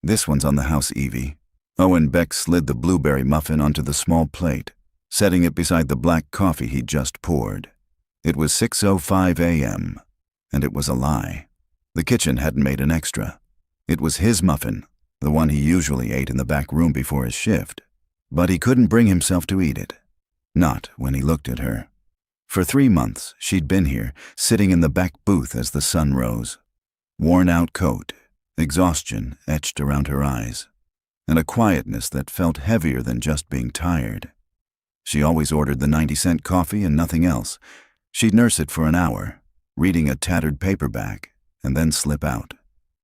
This one's on the house, Evie. Owen Beck slid the blueberry muffin onto the small plate, setting it beside the black coffee he'd just poured. It was 6:05 a.m., and it was a lie. The kitchen hadn't made an extra. It was his muffin, the one he usually ate in the back room before his shift. But he couldn't bring himself to eat it. Not when he looked at her. For 3 months, she'd been here, sitting in the back booth as the sun rose. Worn-out coat, exhaustion etched around her eyes, and a quietness that felt heavier than just being tired. She always ordered the 90-cent coffee and nothing else. She'd nurse it for an hour, reading a tattered paperback, and then slip out,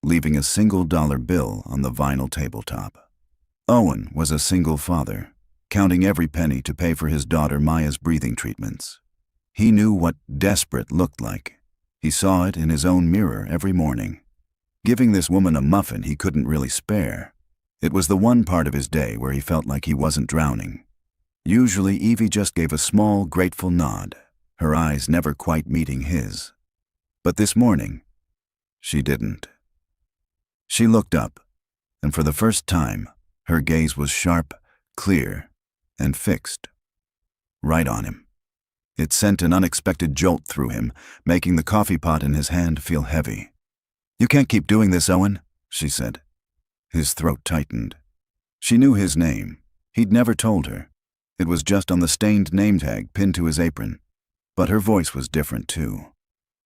leaving a single dollar bill on the vinyl tabletop. Owen was a single father, counting every penny to pay for his daughter Maya's breathing treatments. He knew what desperate looked like. He saw it in his own mirror every morning. Giving this woman a muffin he couldn't really spare. It was the one part of his day where he felt like he wasn't drowning. Usually Evie just gave a small, grateful nod, her eyes never quite meeting his. But this morning, she didn't. She looked up, and for the first time, her gaze was sharp, clear, and fixed. Right on him. It sent an unexpected jolt through him, making the coffee pot in his hand feel heavy. "You can't keep doing this, Owen," she said. His throat tightened. She knew his name. He'd never told her. It was just on the stained name tag pinned to his apron. But her voice was different, too.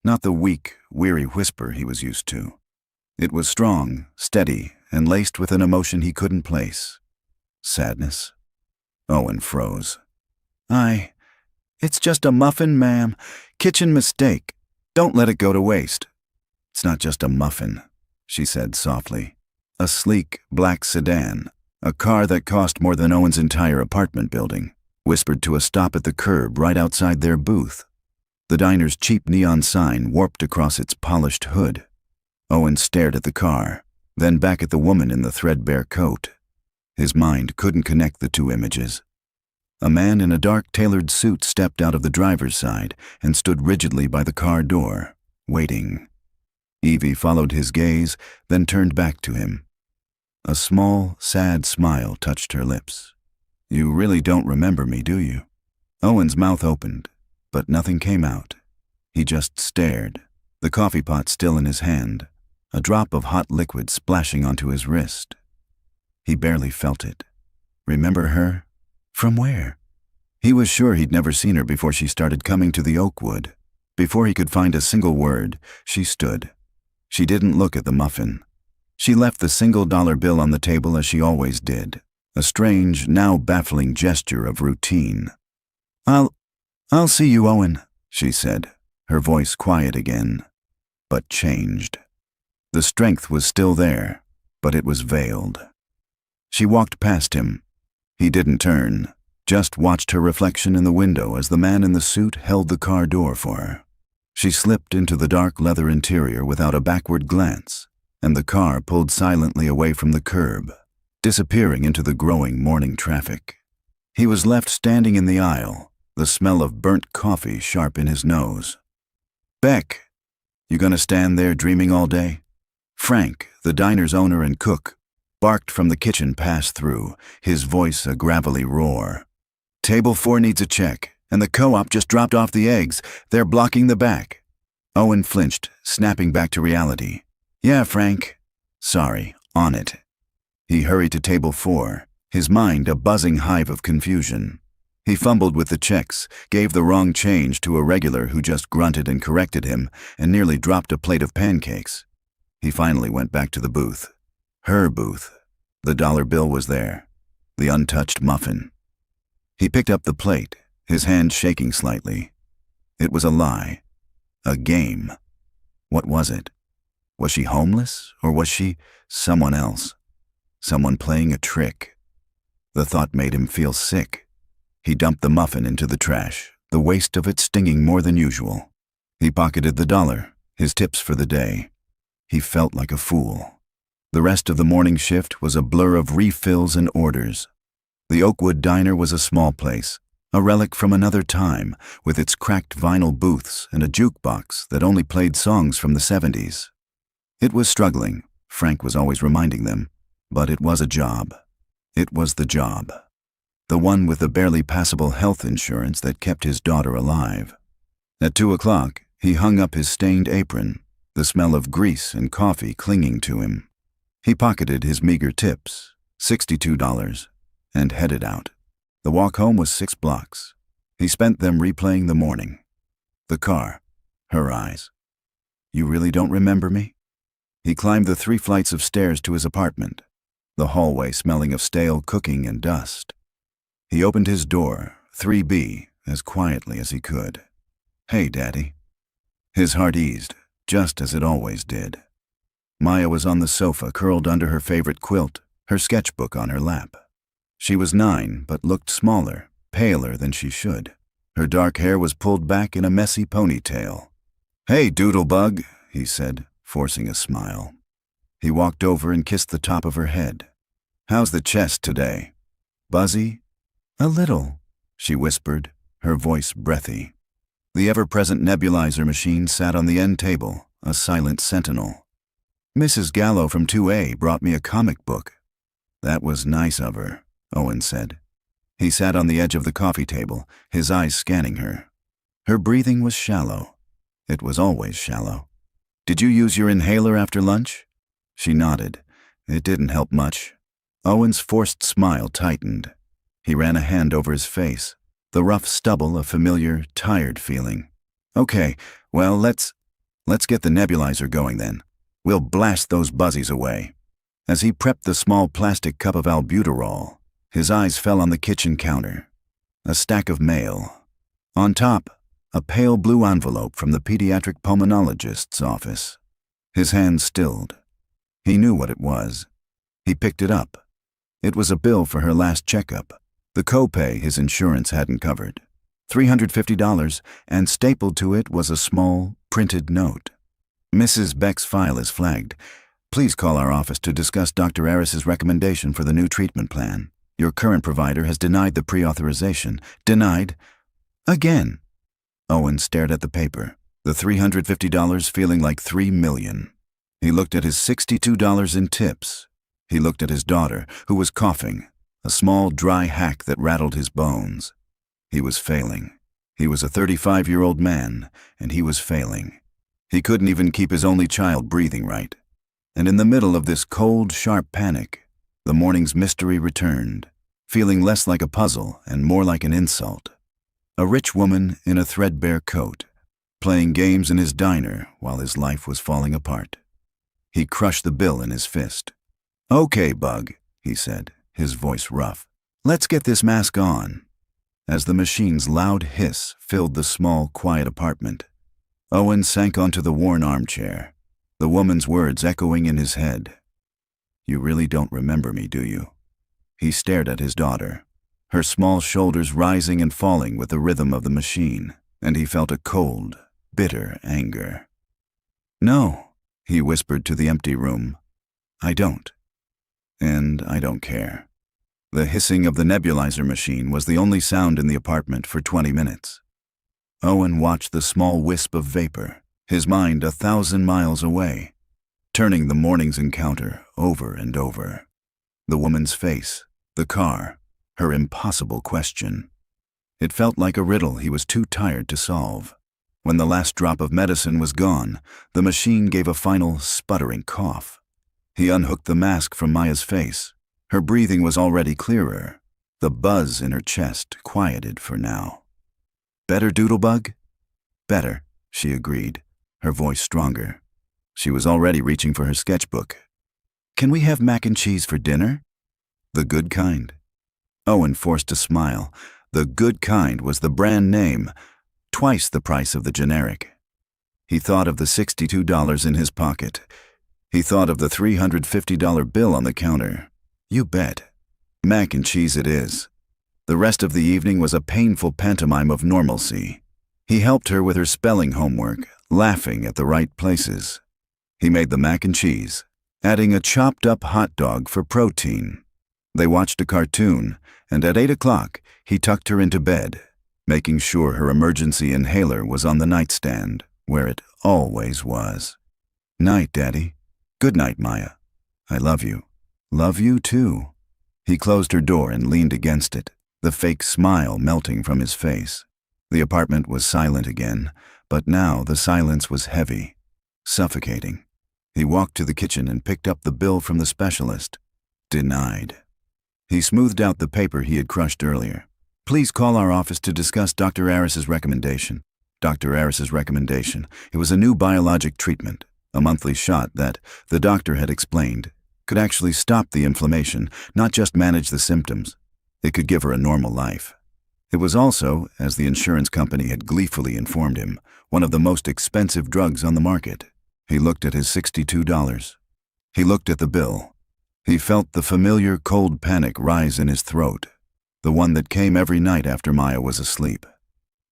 Not the weak, weary whisper he was used to. It was strong, steady, and laced with an emotion he couldn't place. Sadness. Owen froze. It's just a muffin, ma'am. Kitchen mistake. Don't let it go to waste." "It's not just a muffin," she said softly. A sleek, black sedan, a car that cost more than Owen's entire apartment building, whispered to a stop at the curb right outside their booth. The diner's cheap neon sign warped across its polished hood. Owen stared at the car, then back at the woman in the threadbare coat. His mind couldn't connect the two images. A man in a dark tailored suit stepped out of the driver's side and stood rigidly by the car door, waiting. Evie followed his gaze, then turned back to him. A small, sad smile touched her lips. "You really don't remember me, do you?" Owen's mouth opened, but nothing came out. He just stared, the coffee pot still in his hand, a drop of hot liquid splashing onto his wrist. He barely felt it. Remember her? From where? He was sure he'd never seen her before she started coming to the Oakwood. Before he could find a single word, she stood. She didn't look at the muffin. She left the single dollar bill on the table as she always did, a strange, now baffling gesture of routine. I'll see you, Owen," she said, her voice quiet again, but changed. The strength was still there, but it was veiled. She walked past him. He didn't turn, just watched her reflection in the window as the man in the suit held the car door for her. She slipped into the dark leather interior without a backward glance, and the car pulled silently away from the curb, disappearing into the growing morning traffic. He was left standing in the aisle, the smell of burnt coffee sharp in his nose. "Beck, you gonna stand there dreaming all day?" Frank, the diner's owner and cook, barked from the kitchen pass-through, his voice a gravelly roar. "Table 4 needs a check, and the co-op just dropped off the eggs. They're blocking the back." Owen flinched, snapping back to reality. "Yeah, Frank. Sorry, on it." He hurried to table 4, his mind a buzzing hive of confusion. He fumbled with the checks, gave the wrong change to a regular who just grunted and corrected him, and nearly dropped a plate of pancakes. He finally went back to the booth. Her booth. The dollar bill was there, the untouched muffin. He picked up the plate, his hand shaking slightly. It was a lie. A game. What was it? Was she homeless, or was she someone else? Someone playing a trick? The thought made him feel sick. He dumped the muffin into the trash, the waste of it stinging more than usual. He pocketed the dollar, his tips for the day. He felt like a fool. The rest of the morning shift was a blur of refills and orders. The Oakwood Diner was a small place, a relic from another time, with its cracked vinyl booths and a jukebox that only played songs from the 70s. It was struggling, Frank was always reminding them, But it was a job. It was the job. The one with the barely passable health insurance that kept his daughter alive. At 2 o'clock, he hung up his stained apron, the smell of grease and coffee clinging to him. He pocketed his meager tips, $62, and headed out. The walk home was 6 blocks. He spent them replaying the morning. The car, her eyes. You really don't remember me? He climbed the 3 flights of stairs to his apartment, the hallway smelling of stale cooking and dust. He opened his door, 3B, as quietly as he could. Hey, Daddy. His heart eased, just as it always did. Maya was on the sofa, curled under her favorite quilt, her sketchbook on her lap. She was 9, but looked smaller, paler than she should. Her dark hair was pulled back in a messy ponytail. Hey, Doodlebug, he said, forcing a smile. He walked over and kissed the top of her head. How's the chest today? Buzzy? A little, she whispered, her voice breathy. The ever-present nebulizer machine sat on the end table, a silent sentinel. Mrs. Gallo from 2A brought me a comic book. That was nice of her, Owen said. He sat on the edge of the coffee table, his eyes scanning her. Her breathing was shallow. It was always shallow. Did you use your inhaler after lunch? She nodded. It didn't help much. Owen's forced smile tightened. He ran a hand over his face, the rough stubble a familiar, tired feeling. Okay, well, let's get the nebulizer going then. We'll blast those buzzies away. As he prepped the small plastic cup of albuterol, his eyes fell on the kitchen counter. A stack of mail. On top, a pale blue envelope from the pediatric pulmonologist's office. His hand stilled. He knew what it was. He picked it up. It was a bill for her last checkup. The copay his insurance hadn't covered. $350, and stapled to it was a small, printed note. Mrs. Beck's file is flagged. Please call our office to discuss Dr. Aris's recommendation for the new treatment plan. Your current provider has denied the pre-authorization. Denied? Again. Owen stared at the paper, the $350 feeling like $3 million. He looked at his $62 in tips. He looked at his daughter, who was coughing, a small, dry hack that rattled his bones. He was failing. He was a 35-year-old man, and he was failing. He couldn't even keep his only child breathing right. And in the middle of this cold, sharp panic, the morning's mystery returned, feeling less like a puzzle and more like an insult. A rich woman in a threadbare coat, playing games in his diner while his life was falling apart. He crushed the bill in his fist. Okay, Bug, he said, his voice rough. Let's get this mask on. As the machine's loud hiss filled the small, quiet apartment, Owen sank onto the worn armchair, the woman's words echoing in his head. You really don't remember me, do you? He stared at his daughter, her small shoulders rising and falling with the rhythm of the machine, and he felt a cold, bitter anger. No, he whispered to the empty room. I don't. And I don't care. The hissing of the nebulizer machine was the only sound in the apartment for 20 minutes. Owen watched the small wisp of vapor, his mind 1,000 miles away, turning the morning's encounter over and over. The woman's face, the car, her impossible question. It felt like a riddle he was too tired to solve. When the last drop of medicine was gone, the machine gave a final sputtering cough. He unhooked the mask from Maya's face. Her breathing was already clearer. The buzz in her chest quieted for now. Better, Doodlebug? Better, she agreed, her voice stronger. She was already reaching for her sketchbook. Can we have mac and cheese for dinner? The good kind. Owen forced a smile. The good kind was the brand name, twice the price of the generic. He thought of the $62 in his pocket. He thought of the $350 bill on the counter. You bet. Mac and cheese it is. The rest of the evening was a painful pantomime of normalcy. He helped her with her spelling homework, laughing at the right places. He made the mac and cheese, adding a chopped-up hot dog for protein. They watched a cartoon, and at 8 o'clock, he tucked her into bed, making sure her emergency inhaler was on the nightstand, where it always was. Night, Daddy. Good night, Maya. I love you. Love you too. He closed her door and leaned against it, the fake smile melting from his face. The apartment was silent again, but now the silence was heavy, suffocating. He walked to the kitchen and picked up the bill from the specialist. Denied. He smoothed out the paper he had crushed earlier. Please call our office to discuss Dr. Aris's recommendation. Dr. Aris's recommendation. It was a new biologic treatment, a monthly shot that, the doctor had explained, could actually stop the inflammation, not just manage the symptoms. It could give her a normal life. It was also, as the insurance company had gleefully informed him, one of the most expensive drugs on the market. He looked at his $62. He looked at the bill. He felt the familiar cold panic rise in his throat, the one that came every night after Maya was asleep.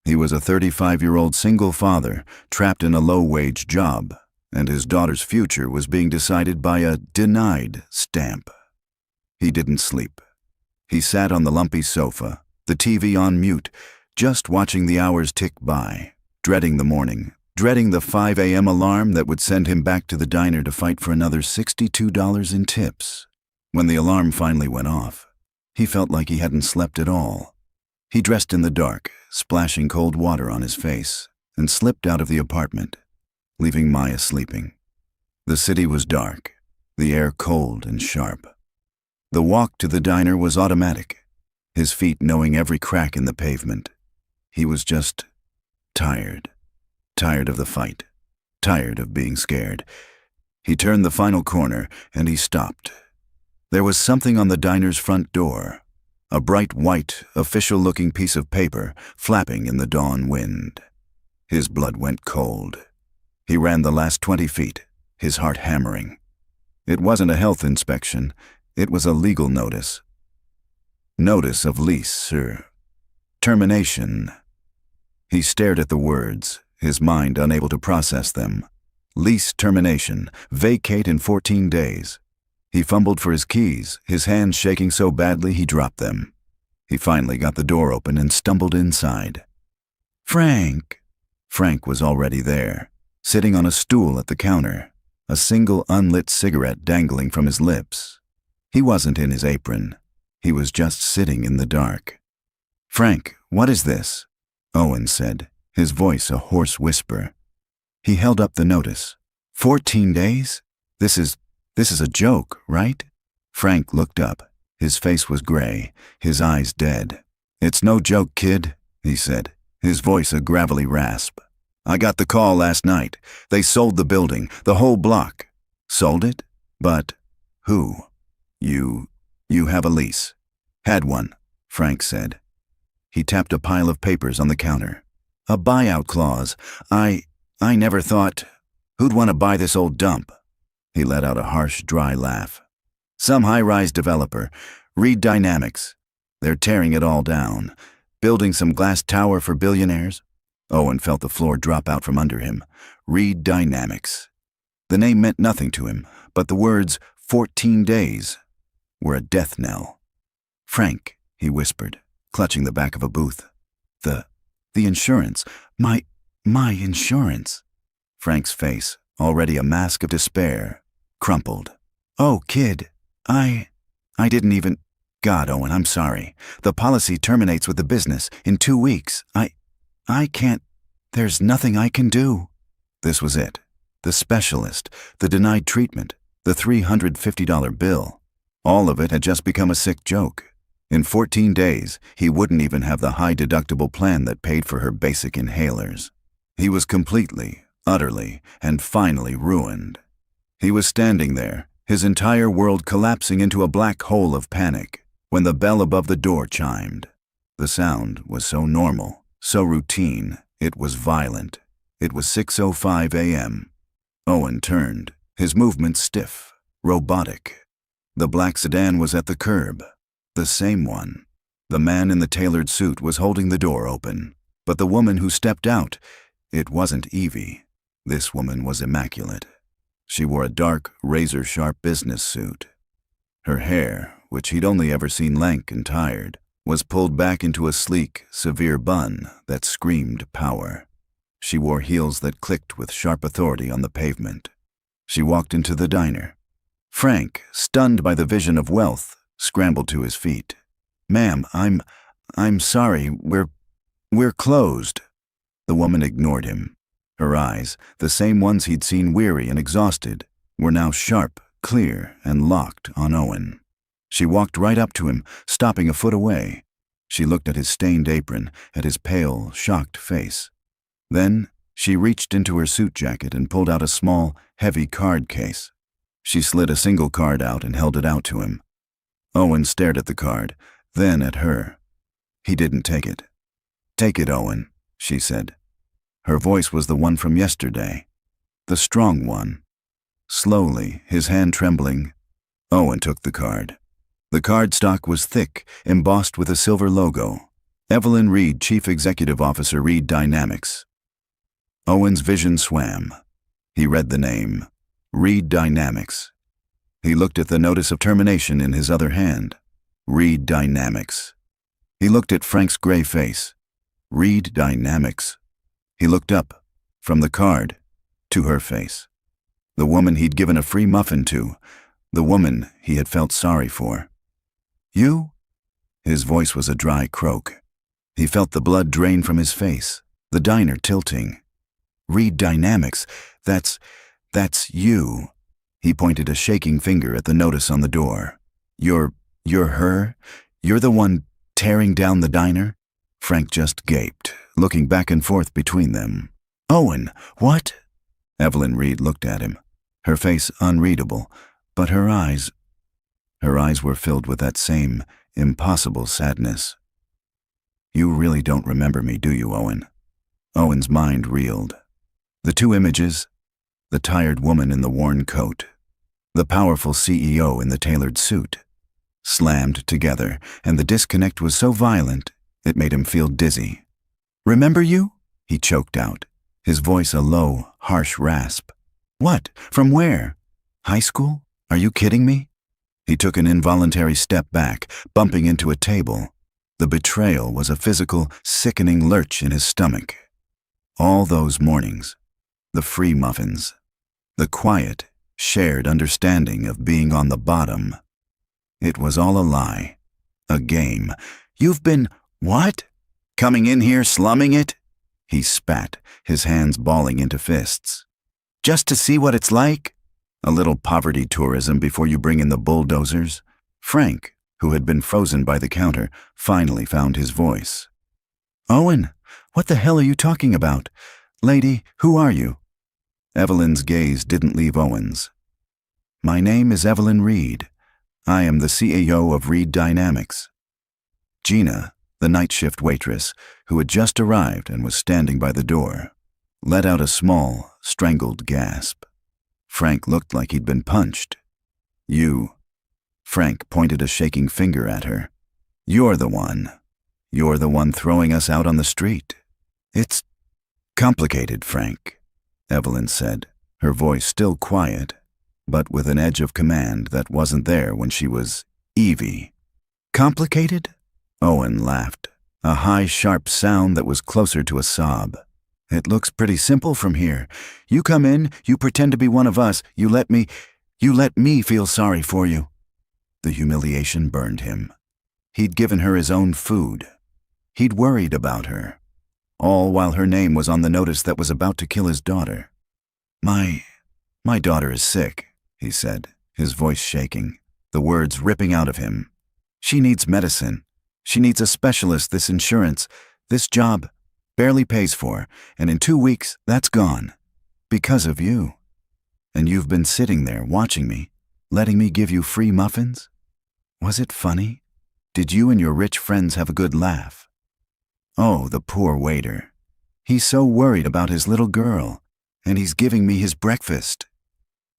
He was a 35-year-old single father, trapped in a low-wage job, and his daughter's future was being decided by a denied stamp. He didn't sleep. He sat on the lumpy sofa, the TV on mute, just watching the hours tick by, dreading the morning, dreading the 5 a.m. alarm that would send him back to the diner to fight for another $62 in tips. When the alarm finally went off, he felt like he hadn't slept at all. He dressed in the dark, splashing cold water on his face, and slipped out of the apartment, leaving Maya sleeping. The city was dark, the air cold and sharp. The walk to the diner was automatic, his feet knowing every crack in the pavement. He was just tired. Tired of the fight. Tired of being scared. He turned the final corner, and he stopped. There was something on the diner's front door, a bright white, official-looking piece of paper flapping in the dawn wind. His blood went cold. He ran the last 20 feet, his heart hammering. It wasn't a health inspection. It was a legal notice. Notice of lease, sir. Termination. He stared at the words, his mind unable to process them. Lease termination. Vacate in 14 days. He fumbled for his keys, his hands shaking so badly he dropped them. He finally got the door open and stumbled inside. Frank! Frank was already there, sitting on a stool at the counter, a single unlit cigarette dangling from his lips. He wasn't in his apron. He was just sitting in the dark. Frank, what is this? Owen said, his voice a hoarse whisper. He held up the notice. 14 days? This is a joke, right? Frank looked up. His face was gray, his eyes dead. It's no joke, kid, he said, his voice a gravelly rasp. I got the call last night. They sold the building, the whole block. Sold it? But who? You have a lease. Had one, Frank said. He tapped a pile of papers on the counter. A buyout clause. I never thought. Who'd want to buy this old dump? He let out a harsh, dry laugh. Some high-rise developer. Reed Dynamics. They're tearing it all down. Building some glass tower for billionaires. Owen felt the floor drop out from under him. Reed Dynamics. The name meant nothing to him, but the words 14 days were a death knell. Frank, he whispered, clutching the back of a booth. The insurance. My insurance. Frank's face, already a mask of despair, crumpled. Oh, kid, I didn't even... God, Owen, I'm sorry. The policy terminates with the business in 2 weeks. I can't... There's nothing I can do. This was it. The specialist, the denied treatment, the $350 bill. All of it had just become a sick joke. In 14 days, he wouldn't even have the high-deductible plan that paid for her basic inhalers. He was completely, utterly, and finally ruined. He was standing there, his entire world collapsing into a black hole of panic, when the bell above the door chimed. The sound was so normal, so routine, it was violent. It was 6:05 a.m. Owen turned, his movements stiff, robotic. The black sedan was at the curb. The same one. The man in the tailored suit was holding the door open. But the woman who stepped out, it wasn't Evie. This woman was immaculate. She wore a dark, razor-sharp business suit. Her hair, which he'd only ever seen lank and tired, was pulled back into a sleek, severe bun that screamed power. She wore heels that clicked with sharp authority on the pavement. She walked into the diner. Frank, stunned by the vision of wealth, scrambled to his feet. "Ma'am, I'm sorry, we're closed." The woman ignored him. Her eyes, the same ones he'd seen weary and exhausted, were now sharp, clear, and locked on Owen. She walked right up to him, stopping a foot away. She looked at his stained apron, at his pale, shocked face. Then she reached into her suit jacket and pulled out a small, heavy card case. She slid a single card out and held it out to him. Owen stared at the card, then at her. He didn't take it. "Take it, Owen," she said. Her voice was the one from yesterday, the strong one. Slowly, his hand trembling, Owen took the card. The cardstock was thick, embossed with a silver logo. Evelyn Reed, Chief Executive Officer, Reed Dynamics. Owen's vision swam. He read the name, Reed Dynamics. He looked at the notice of termination in his other hand, Reed Dynamics. He looked at Frank's gray face, Reed Dynamics. He looked up, from the card, to her face. The woman he'd given a free muffin to, the woman he had felt sorry for. "You?" His voice was a dry croak. He felt the blood drain from his face, the diner tilting. "Reed Dynamics, that's you." He pointed a shaking finger at the notice on the door. You're her? You're the one tearing down the diner?" Frank just gaped, looking back and forth between them. "Owen, what?" Evelyn Reed looked at him, her face unreadable, but her eyes were filled with that same impossible sadness. "You really don't remember me, do you, Owen?" Owen's mind reeled. The two images, the tired woman in the worn coat, the powerful CEO in the tailored suit, slammed together, and the disconnect was so violent it made him feel dizzy. "Remember you?" he choked out, his voice a low, harsh rasp. "What? From where? High school? Are you kidding me?" He took an involuntary step back, bumping into a table. The betrayal was a physical, sickening lurch in his stomach. All those mornings, the free muffins, the quiet, shared understanding of being on the bottom. It was all a lie, a game. "You've been, what? Coming in here slumming it?" He spat, his hands balling into fists. "Just to see what it's like? A little poverty tourism before you bring in the bulldozers?" Frank, who had been frozen by the counter, finally found his voice. "Owen, what the hell are you talking about? Lady, who are you?" Evelyn's gaze didn't leave Owen's. "My name is Evelyn Reed. I am the CEO of Reed Dynamics." Gina, the night shift waitress, who had just arrived and was standing by the door, let out a small, strangled gasp. Frank looked like he'd been punched. "You," Frank pointed a shaking finger at her. "You're the one. You're the one throwing us out on the street." "It's complicated, Frank," Evelyn said, her voice still quiet, but with an edge of command that wasn't there when she was Evie. "Complicated?" Owen laughed, a high, sharp sound that was closer to a sob. "It looks pretty simple from here. You come in, you pretend to be one of us, you let me feel sorry for you." The humiliation burned him. He'd given her his own food. He'd worried about her, all while her name was on the notice that was about to kill his daughter. My daughter is sick," he said, his voice shaking, the words ripping out of him. "She needs medicine. She needs a specialist this insurance, this job, barely pays for, and in 2 weeks, that's gone. Because of you. And you've been sitting there watching me, letting me give you free muffins? Was it funny? Did you and your rich friends have a good laugh? Oh, the poor waiter. He's so worried about his little girl, and he's giving me his breakfast."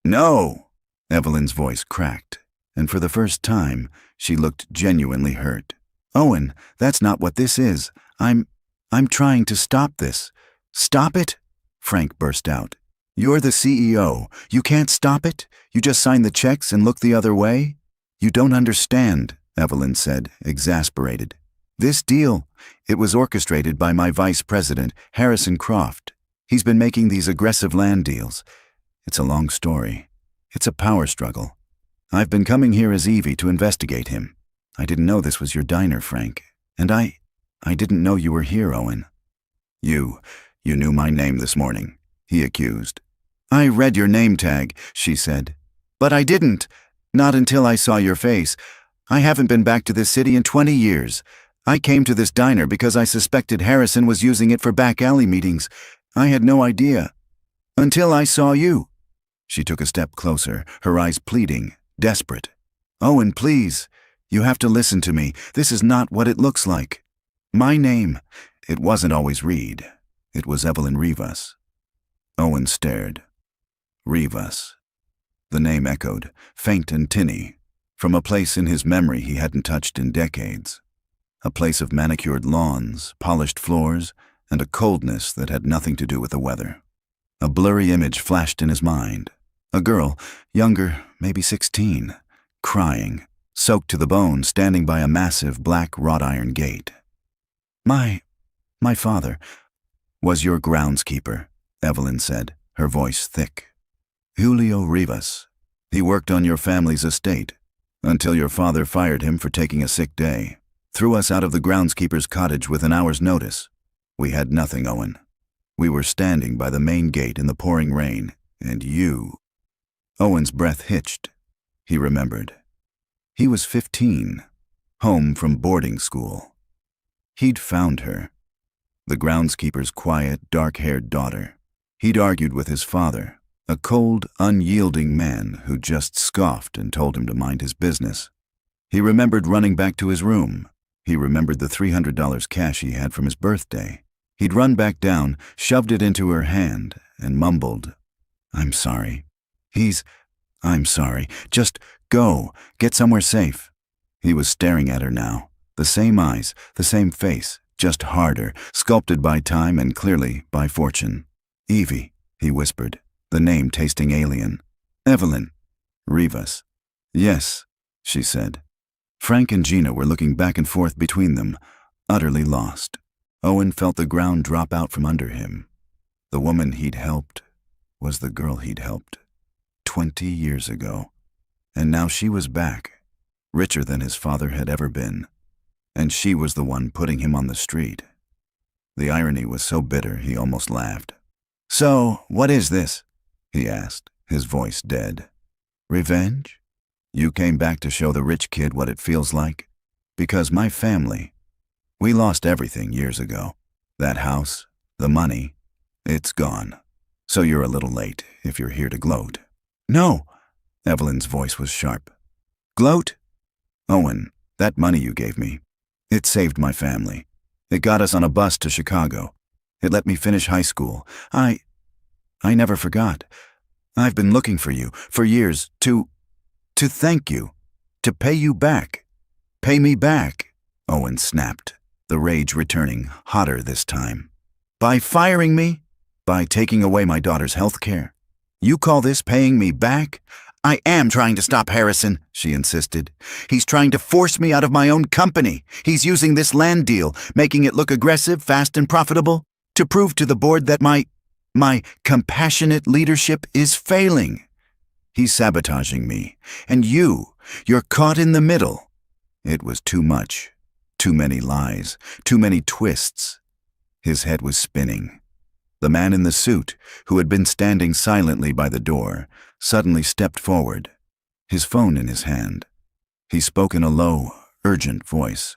"No!" Evelyn's voice cracked, and for the first time, she looked genuinely hurt. "Owen, that's not what this is. I'm trying to stop this." "Stop it?" Frank burst out. "You're the CEO. You can't stop it? You just sign the checks and look the other way?" "You don't understand," Evelyn said, exasperated. "This deal, it was orchestrated by my vice president, Harrison Croft. He's been making these aggressive land deals. It's a long story. It's a power struggle. I've been coming here as Evie to investigate him. I didn't know this was your diner, Frank. And I didn't know you were here, Owen. You knew my name this morning, he accused. I read your name tag, she said. But I didn't. Not until I saw your face. I haven't been back to this city in 20 years. I came to this diner because I suspected Harrison was using it for back alley meetings. I had no idea. Until I saw you. She took a step closer, her eyes pleading, desperate. Owen, please. You have to listen to me. This is not what it looks like. My name, it wasn't always Reed. It was Evelyn Rivas. Owen stared. Rivas. The name echoed, faint and tinny, from a place in his memory he hadn't touched in decades. A place of manicured lawns, polished floors, and a coldness that had nothing to do with the weather. A blurry image flashed in his mind. A girl, younger, maybe 16, crying, soaked to the bone, standing by a massive black wrought iron gate. My father was your groundskeeper, Evelyn said, her voice thick. Julio Rivas. He worked on your family's estate, until your father fired him for taking a sick day. Threw us out of the groundskeeper's cottage with an hour's notice. We had nothing, Owen. We were standing by the main gate in the pouring rain, and you... Owen's breath hitched. He remembered. He was 15, home from boarding school. He'd found her, the groundskeeper's quiet, dark-haired daughter. He'd argued with his father, a cold, unyielding man who just scoffed and told him to mind his business. He remembered running back to his room. He remembered the $300 cash he had from his birthday. He'd run back down, shoved it into her hand, and mumbled, I'm sorry. I'm sorry. Just go. Get somewhere safe. He was staring at her now. The same eyes, the same face, just harder, sculpted by time and clearly by fortune. Evie, he whispered, the name tasting alien. Evelyn. Rivas. Yes, she said. Frank and Gina were looking back and forth between them, utterly lost. Owen felt the ground drop out from under him. The woman he'd helped was the girl he'd helped 20 years ago. And now she was back, richer than his father had ever been. And she was the one putting him on the street. The irony was so bitter he almost laughed. So, what is this? He asked, his voice dead. Revenge? You came back to show the rich kid what it feels like? Because my family, we lost everything years ago. That house, the money, it's gone. So you're a little late if you're here to gloat. No, Evelyn's voice was sharp. Gloat? Owen, that money you gave me, it saved my family. It got us on a bus to Chicago. It let me finish high school. I never forgot. I've been looking for you for years to thank you, to pay you back. Pay me back, Owen snapped, the rage returning, hotter this time. By firing me? By taking away my daughter's health care? You call this paying me back? I am trying to stop Harrison, she insisted. He's trying to force me out of my own company. He's using this land deal, making it look aggressive, fast, and profitable, to prove to the board that my compassionate leadership is failing. He's sabotaging me. And you're caught in the middle. It was too much. Too many lies. Too many twists. His head was spinning. The man in the suit, who had been standing silently by the door, suddenly stepped forward, his phone in his hand. He spoke in a low, urgent voice.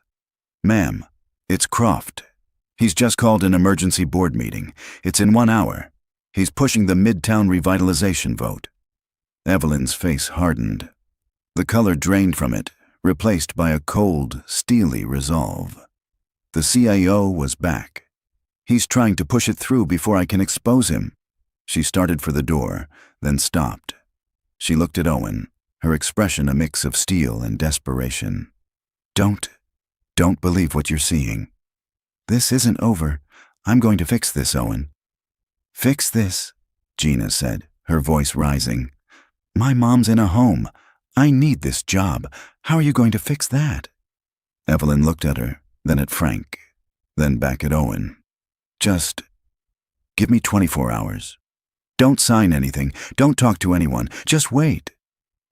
Ma'am, it's Croft. He's just called an emergency board meeting. It's in 1 hour. He's pushing the Midtown revitalization vote. Evelyn's face hardened. The color drained from it, replaced by a cold, steely resolve. The CIO was back. He's trying to push it through before I can expose him. She started for the door, then stopped. She looked at Owen, her expression a mix of steel and desperation. Don't believe what you're seeing. This isn't over. I'm going to fix this, Owen. Fix this, Gina said, her voice rising. My mom's in a home. I need this job. How are you going to fix that? Evelyn looked at her, then at Frank, then back at Owen. Just give me 24 hours. Don't sign anything. Don't talk to anyone. Just wait.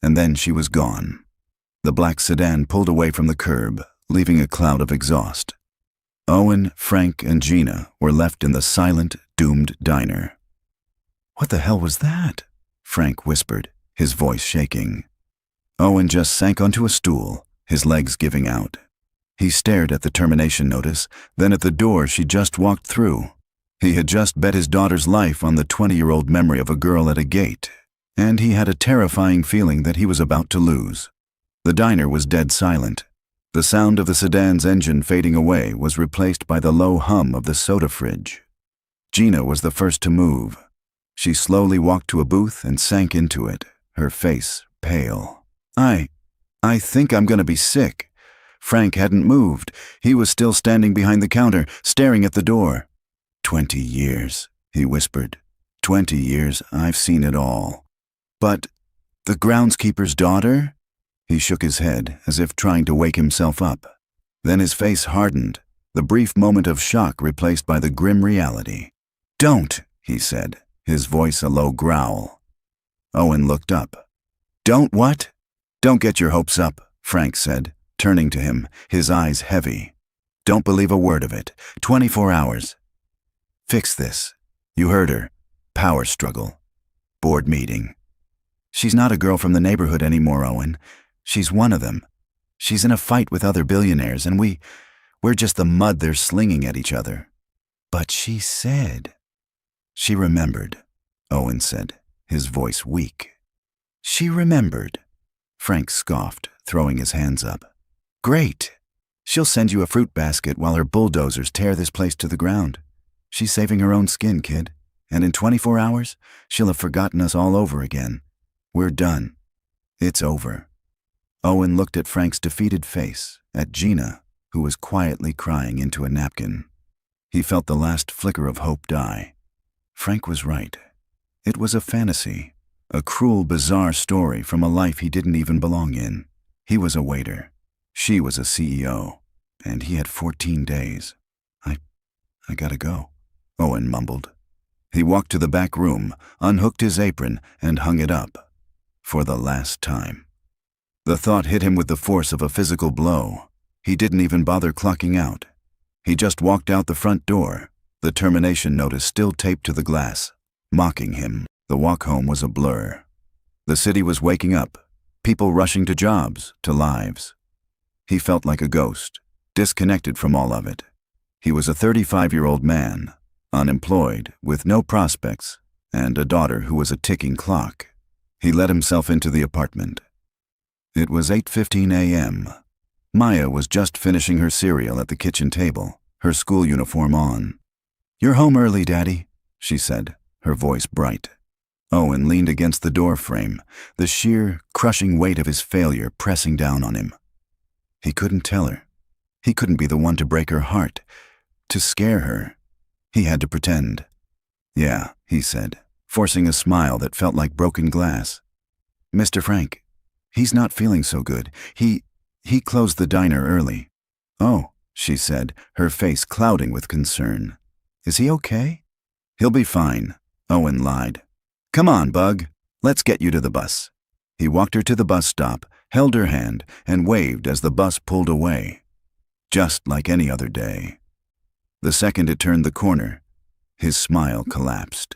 and then she was gone. The black sedan pulled away from the curb, leaving a cloud of exhaust. Owen, Frank, and Gina were left in the silent, doomed diner. "What the hell was that?" Frank whispered, his voice shaking. Owen just sank onto a stool, his legs giving out. He stared at the termination notice, then at the door she just walked through. He had just bet his daughter's life on the 20-year-old memory of a girl at a gate, and he had a terrifying feeling that he was about to lose. The diner was dead silent. The sound of the sedan's engine fading away was replaced by the low hum of the soda fridge. Gina was the first to move. She slowly walked to a booth and sank into it, her face pale. I think I'm gonna be sick." Frank hadn't moved. He was still standing behind the counter, staring at the door. 20 years, he whispered. 20 years, I've seen it all. But the groundskeeper's daughter? He shook his head, as if trying to wake himself up. Then his face hardened, the brief moment of shock replaced by the grim reality. "Don't," he said, his voice a low growl. Owen looked up. "Don't what?" "Don't get your hopes up," Frank said, turning to him, his eyes heavy. "Don't believe a word of it. 24 hours. Fix this. You heard her. Power struggle. Board meeting. She's not a girl from the neighborhood anymore, Owen. She's one of them. She's in a fight with other billionaires, and we're just the mud they're slinging at each other." "But she said—" "She remembered," Owen said, his voice weak. "She remembered," Frank scoffed, throwing his hands up. "Great. She'll send you a fruit basket while her bulldozers tear this place to the ground. She's saving her own skin, kid. And in 24 hours, she'll have forgotten us all over again. We're done. It's over." Owen looked at Frank's defeated face, at Gina, who was quietly crying into a napkin. He felt the last flicker of hope die. Frank was right. It was a fantasy, a cruel, bizarre story from a life he didn't even belong in. He was a waiter. She was a CEO. And he had 14 days. I gotta go," Owen mumbled. He walked to the back room, unhooked his apron, and hung it up. For the last time. The thought hit him with the force of a physical blow. He didn't even bother clocking out. He just walked out the front door, the termination notice still taped to the glass, mocking him. The walk home was a blur. The city was waking up, people rushing to jobs, to lives. He felt like a ghost, disconnected from all of it. He was a 35-year-old man, unemployed, with no prospects, and a daughter who was a ticking clock. He let himself into the apartment. It was 8:15 a.m. Maya was just finishing her cereal at the kitchen table, her school uniform on. "You're home early, Daddy," she said, her voice bright. Owen leaned against the door frame, the sheer, crushing weight of his failure pressing down on him. He couldn't tell her. He couldn't be the one to break her heart, to scare her. He had to pretend. "Yeah," he said, forcing a smile that felt like broken glass. "Mr. Frank, he's not feeling so good. He closed the diner early." "Oh," she said, her face clouding with concern. "Is he okay?" "He'll be fine," Owen lied. "Come on, Bug. Let's get you to the bus." He walked her to the bus stop, held her hand, and waved as the bus pulled away. Just like any other day. The second it turned the corner, his smile collapsed.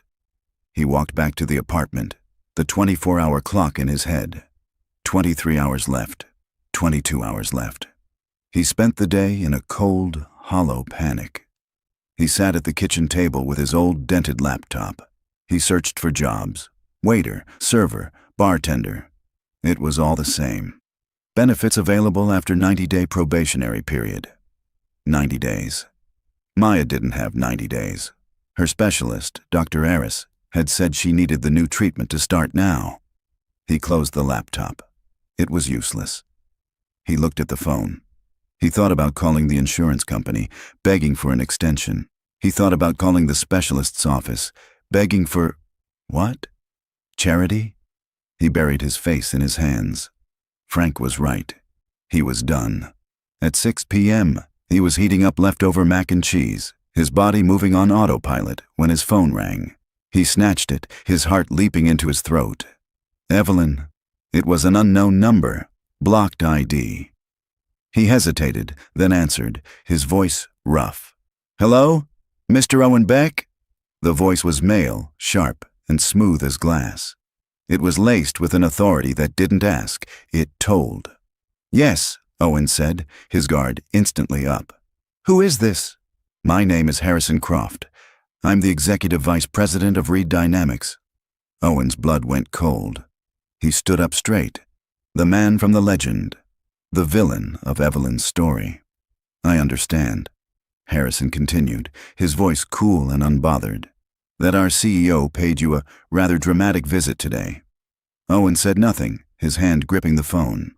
He walked back to the apartment, the 24-hour clock in his head. 23 hours left. 22 hours left. He spent the day in a cold, hollow panic. He sat at the kitchen table with his old dented laptop. He searched for jobs. Waiter, server, bartender. It was all the same. Benefits available after 90-day probationary period. 90 days. Maya didn't have 90 days. Her specialist, Dr. Aris, had said she needed the new treatment to start now. He closed the laptop. It was useless. He looked at the phone. He thought about calling the insurance company, begging for an extension. He thought about calling the specialist's office, begging for... what? Charity? He buried his face in his hands. Frank was right. He was done. At 6 p.m., he was heating up leftover mac and cheese, his body moving on autopilot when his phone rang. He snatched it, his heart leaping into his throat. "Evelyn," It was an unknown number, blocked ID. He hesitated, then answered, his voice rough. "Hello? Mr. Owen Beck?" The voice was male, sharp, and smooth as glass. It was laced with an authority that didn't ask, it told. "Yes," Owen said, his guard instantly up. "Who is this?" "My name is Harrison Croft. I'm the executive vice president of Reed Dynamics." Owen's blood went cold. He stood up straight. The man from the legend. The villain of Evelyn's story. "I understand," Harrison continued, his voice cool and unbothered, "that our CEO paid you a rather dramatic visit today." Owen said nothing, his hand gripping the phone.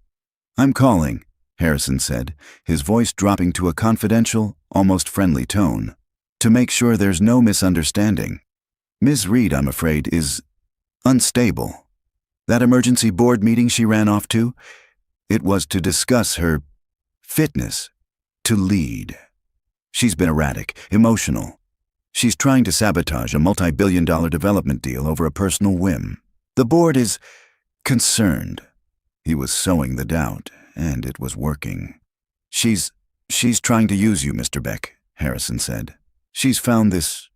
"I'm calling," Harrison said, his voice dropping to a confidential, almost friendly tone, "to make sure there's no misunderstanding. Ms. Reed, I'm afraid, is unstable. That emergency board meeting she ran off to, it was to discuss her fitness to lead. She's been erratic, emotional. She's trying to sabotage a multi-billion-dollar development deal over a personal whim. The board is concerned." He was sowing the doubt, and it was working. She's trying to use you, Mr. Beck," Harrison said. "She's found this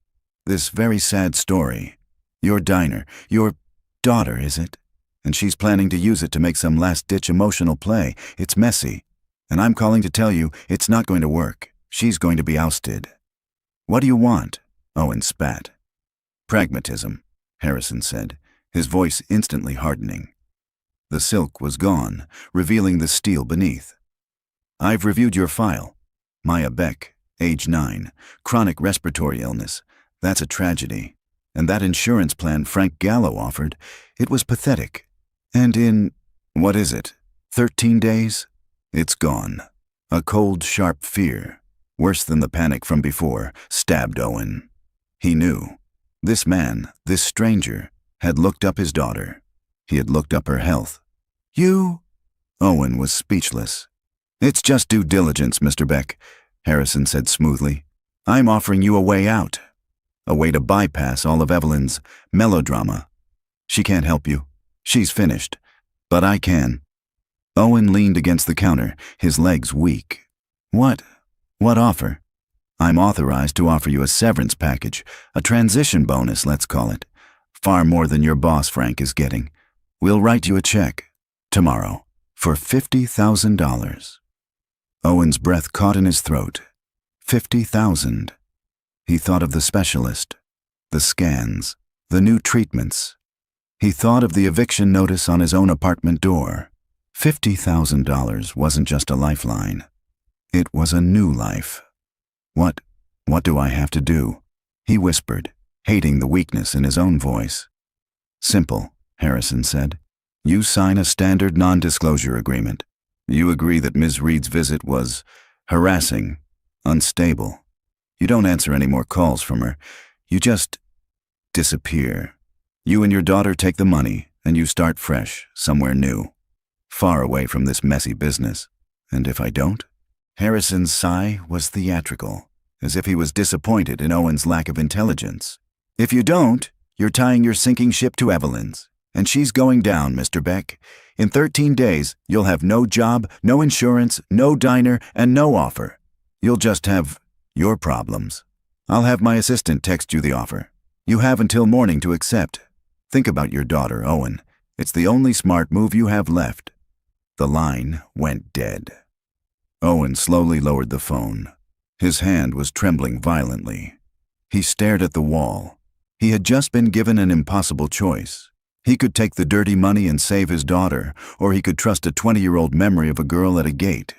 very sad story. Your diner, your daughter, is it? And she's planning to use it to make some last-ditch emotional play. It's messy, and I'm calling to tell you it's not going to work. She's going to be ousted." "What do you want?" Owen spat. "Pragmatism," Harrison said, his voice instantly hardening. The silk was gone, revealing the steel beneath. "I've reviewed your file. Maya Beck, age 9, chronic respiratory illness. That's a tragedy. And that insurance plan Frank Gallo offered, it was pathetic. And in, 13 days? It's gone." A cold, sharp fear, worse than the panic from before, stabbed Owen. He knew. This man, this stranger, had looked up his daughter. He had looked up her health. "You?" Owen was speechless. "It's just due diligence, Mr. Beck," Harrison said smoothly. "I'm offering you a way out. A way to bypass all of Evelyn's melodrama. She can't help you. She's finished. But I can." Owen leaned against the counter, his legs weak. What offer?" "I'm authorized to offer you a severance package, a transition bonus, let's call it. Far more than your boss, Frank, is getting. We'll write you a check, tomorrow, for $50,000. Owen's breath caught in his throat. 50,000. He thought of the specialist, the scans, the new treatments. He thought of the eviction notice on his own apartment door. $50,000 wasn't just a lifeline. It was a new life. What do I have to do?" he whispered, hating the weakness in his own voice. "Simple," Harrison said. "You sign a standard non-disclosure agreement. You agree that Ms. Reed's visit was harassing, unstable. You don't answer any more calls from her. You just disappear. You and your daughter take the money, and you start fresh, somewhere new, far away from this messy business. And if I don't?" Harrison's sigh was theatrical, as if he was disappointed in Owen's lack of intelligence. "If you don't, you're tying your sinking ship to Evelyn's, and she's going down, Mr. Beck. In 13 days, you'll have no job, no insurance, no diner, and no offer. You'll just have your problems. I'll have my assistant text you the offer. You have until morning to accept. Think about your daughter, Owen. It's the only smart move you have left." The line went dead. Owen slowly lowered the phone. His hand was trembling violently. He stared at the wall. He had just been given an impossible choice. He could take the dirty money and save his daughter, or he could trust a 20-year-old memory of a girl at a gate.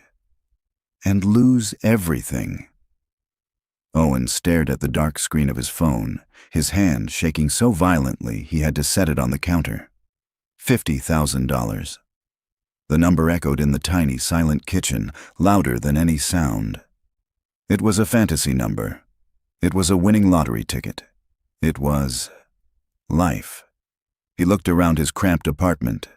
And lose everything. Owen stared at the dark screen of his phone, his hand shaking so violently he had to set it on the counter. $50,000. The number echoed in the tiny, silent kitchen, louder than any sound. It was a fantasy number. It was a winning lottery ticket. It was life. He looked around his cramped apartment,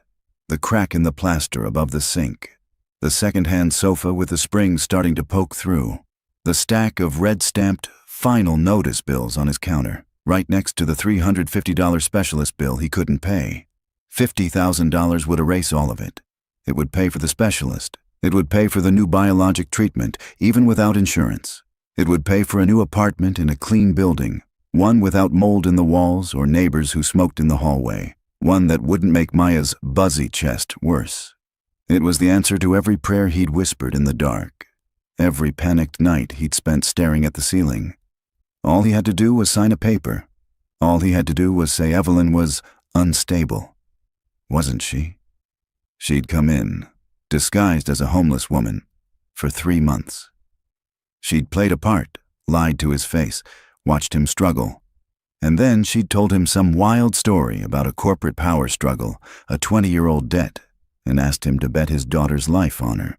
the crack in the plaster above the sink, the second-hand sofa with the springs starting to poke through, the stack of red-stamped final notice bills on his counter, right next to the $350 specialist bill he couldn't pay. $50,000 would erase all of it. It would pay for the specialist. It would pay for the new biologic treatment, even without insurance. It would pay for a new apartment in a clean building, one without mold in the walls or neighbors who smoked in the hallway, one that wouldn't make Maya's buzzy chest worse. It was the answer to every prayer he'd whispered in the dark, every panicked night he'd spent staring at the ceiling. All he had to do was sign a paper. All he had to do was say Evelyn was unstable. Wasn't she? She'd come in, disguised as a homeless woman, for 3 months. She'd played a part, lied to his face, watched him struggle. And then she'd told him some wild story about a corporate power struggle, a 20-year-old debt, and asked him to bet his daughter's life on her.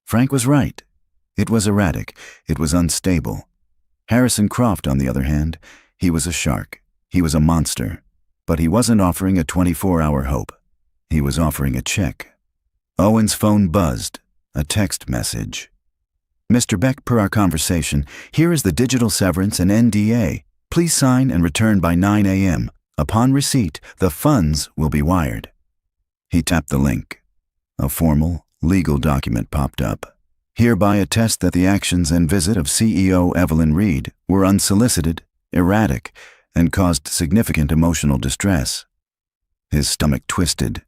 Frank was right. It was erratic. It was unstable. Harrison Croft, on the other hand, he was a shark. He was a monster. But he wasn't offering a 24-hour hope. He was offering a check. Owen's phone buzzed. A text message. Mr. Beck, per our conversation, here is the digital severance and NDA. Please sign and return by 9 a.m. Upon receipt, the funds will be wired. He tapped the link. A formal, legal document popped up. Hereby attest that the actions and visit of CEO Evelyn Reed were unsolicited, erratic, and caused significant emotional distress. His stomach twisted.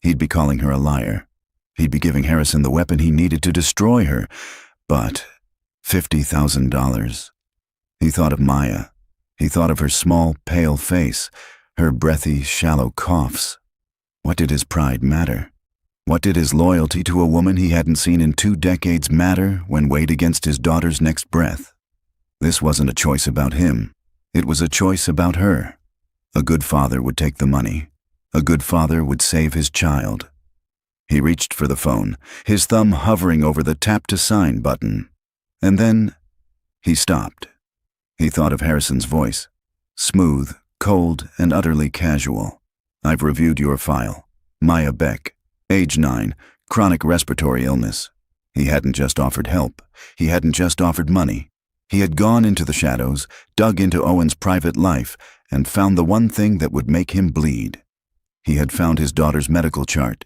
He'd be calling her a liar. He'd be giving Harrison the weapon he needed to destroy her. But $50,000. He thought of Maya. He thought of her small, pale face, her breathy, shallow coughs. What did his pride matter? What did his loyalty to a woman he hadn't seen in 2 decades matter when weighed against his daughter's next breath? This wasn't a choice about him. It was a choice about her. A good father would take the money. A good father would save his child. He reached for the phone, his thumb hovering over the tap to sign button. And then he stopped. He thought of Harrison's voice. Smooth, cold, and utterly casual. I've reviewed your file. Maya Beck, age 9, chronic respiratory illness. He hadn't just offered help. He hadn't just offered money. He had gone into the shadows, dug into Owen's private life, and found the one thing that would make him bleed. He had found his daughter's medical chart.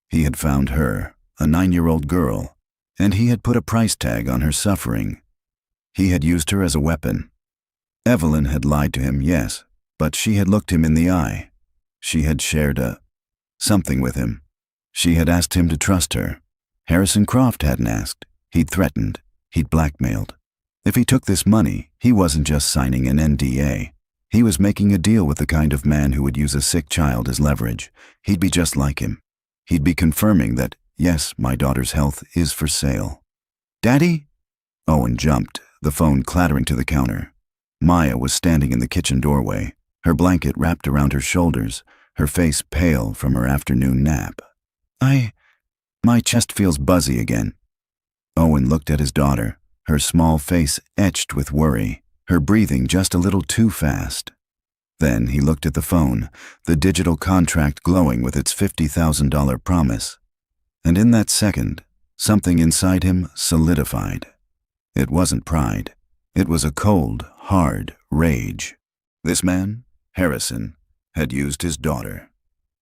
He had found her, a 9-year-old girl, and he had put a price tag on her suffering. He had used her as a weapon. Evelyn had lied to him, yes, but she had looked him in the eye. She had shared something with him. She had asked him to trust her. Harrison Croft hadn't asked. He'd threatened. He'd blackmailed. If he took this money, he wasn't just signing an NDA. He was making a deal with the kind of man who would use a sick child as leverage. He'd be just like him. He'd be confirming that, yes, my daughter's health is for sale. Daddy? Owen jumped, the phone clattering to the counter. Maya was standing in the kitchen doorway, her blanket wrapped around her shoulders, her face pale from her afternoon nap. My chest feels buzzy again. Owen looked at his daughter, her small face etched with worry, her breathing just a little too fast. Then he looked at the phone, the digital contract glowing with its $50,000 promise. And in that second, something inside him solidified. It wasn't pride. It was a cold, hard rage. This man, Harrison, had used his daughter.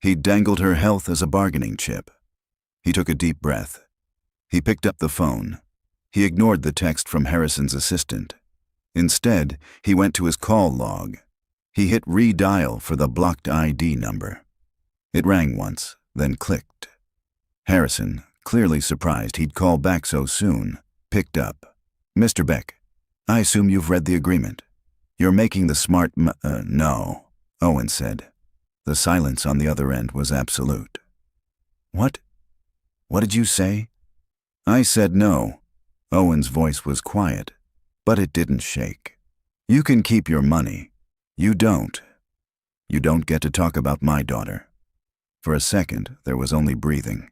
He'd dangled her health as a bargaining chip. He took a deep breath. He picked up the phone. He ignored the text from Harrison's assistant. Instead, he went to his call log. He hit redial for the blocked ID number. It rang once, then clicked. Harrison, clearly surprised he'd call back so soon, picked up. Mr. Beck, I assume you've read the agreement. You're making the smart no, Owen said. The silence on the other end was absolute. What? What did you say? I said no. Owen's voice was quiet, but it didn't shake. You can keep your money. You don't. You don't get to talk about my daughter. For a second, there was only breathing.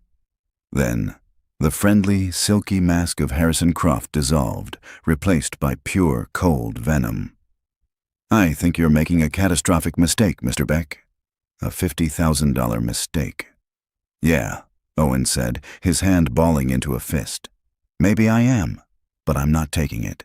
Then, the friendly, silky mask of Harrison Croft dissolved, replaced by pure, cold venom. I think you're making a catastrophic mistake, Mr. Beck. A $50,000 mistake. Yeah, Owen said, his hand balling into a fist. Maybe I am, but I'm not taking it.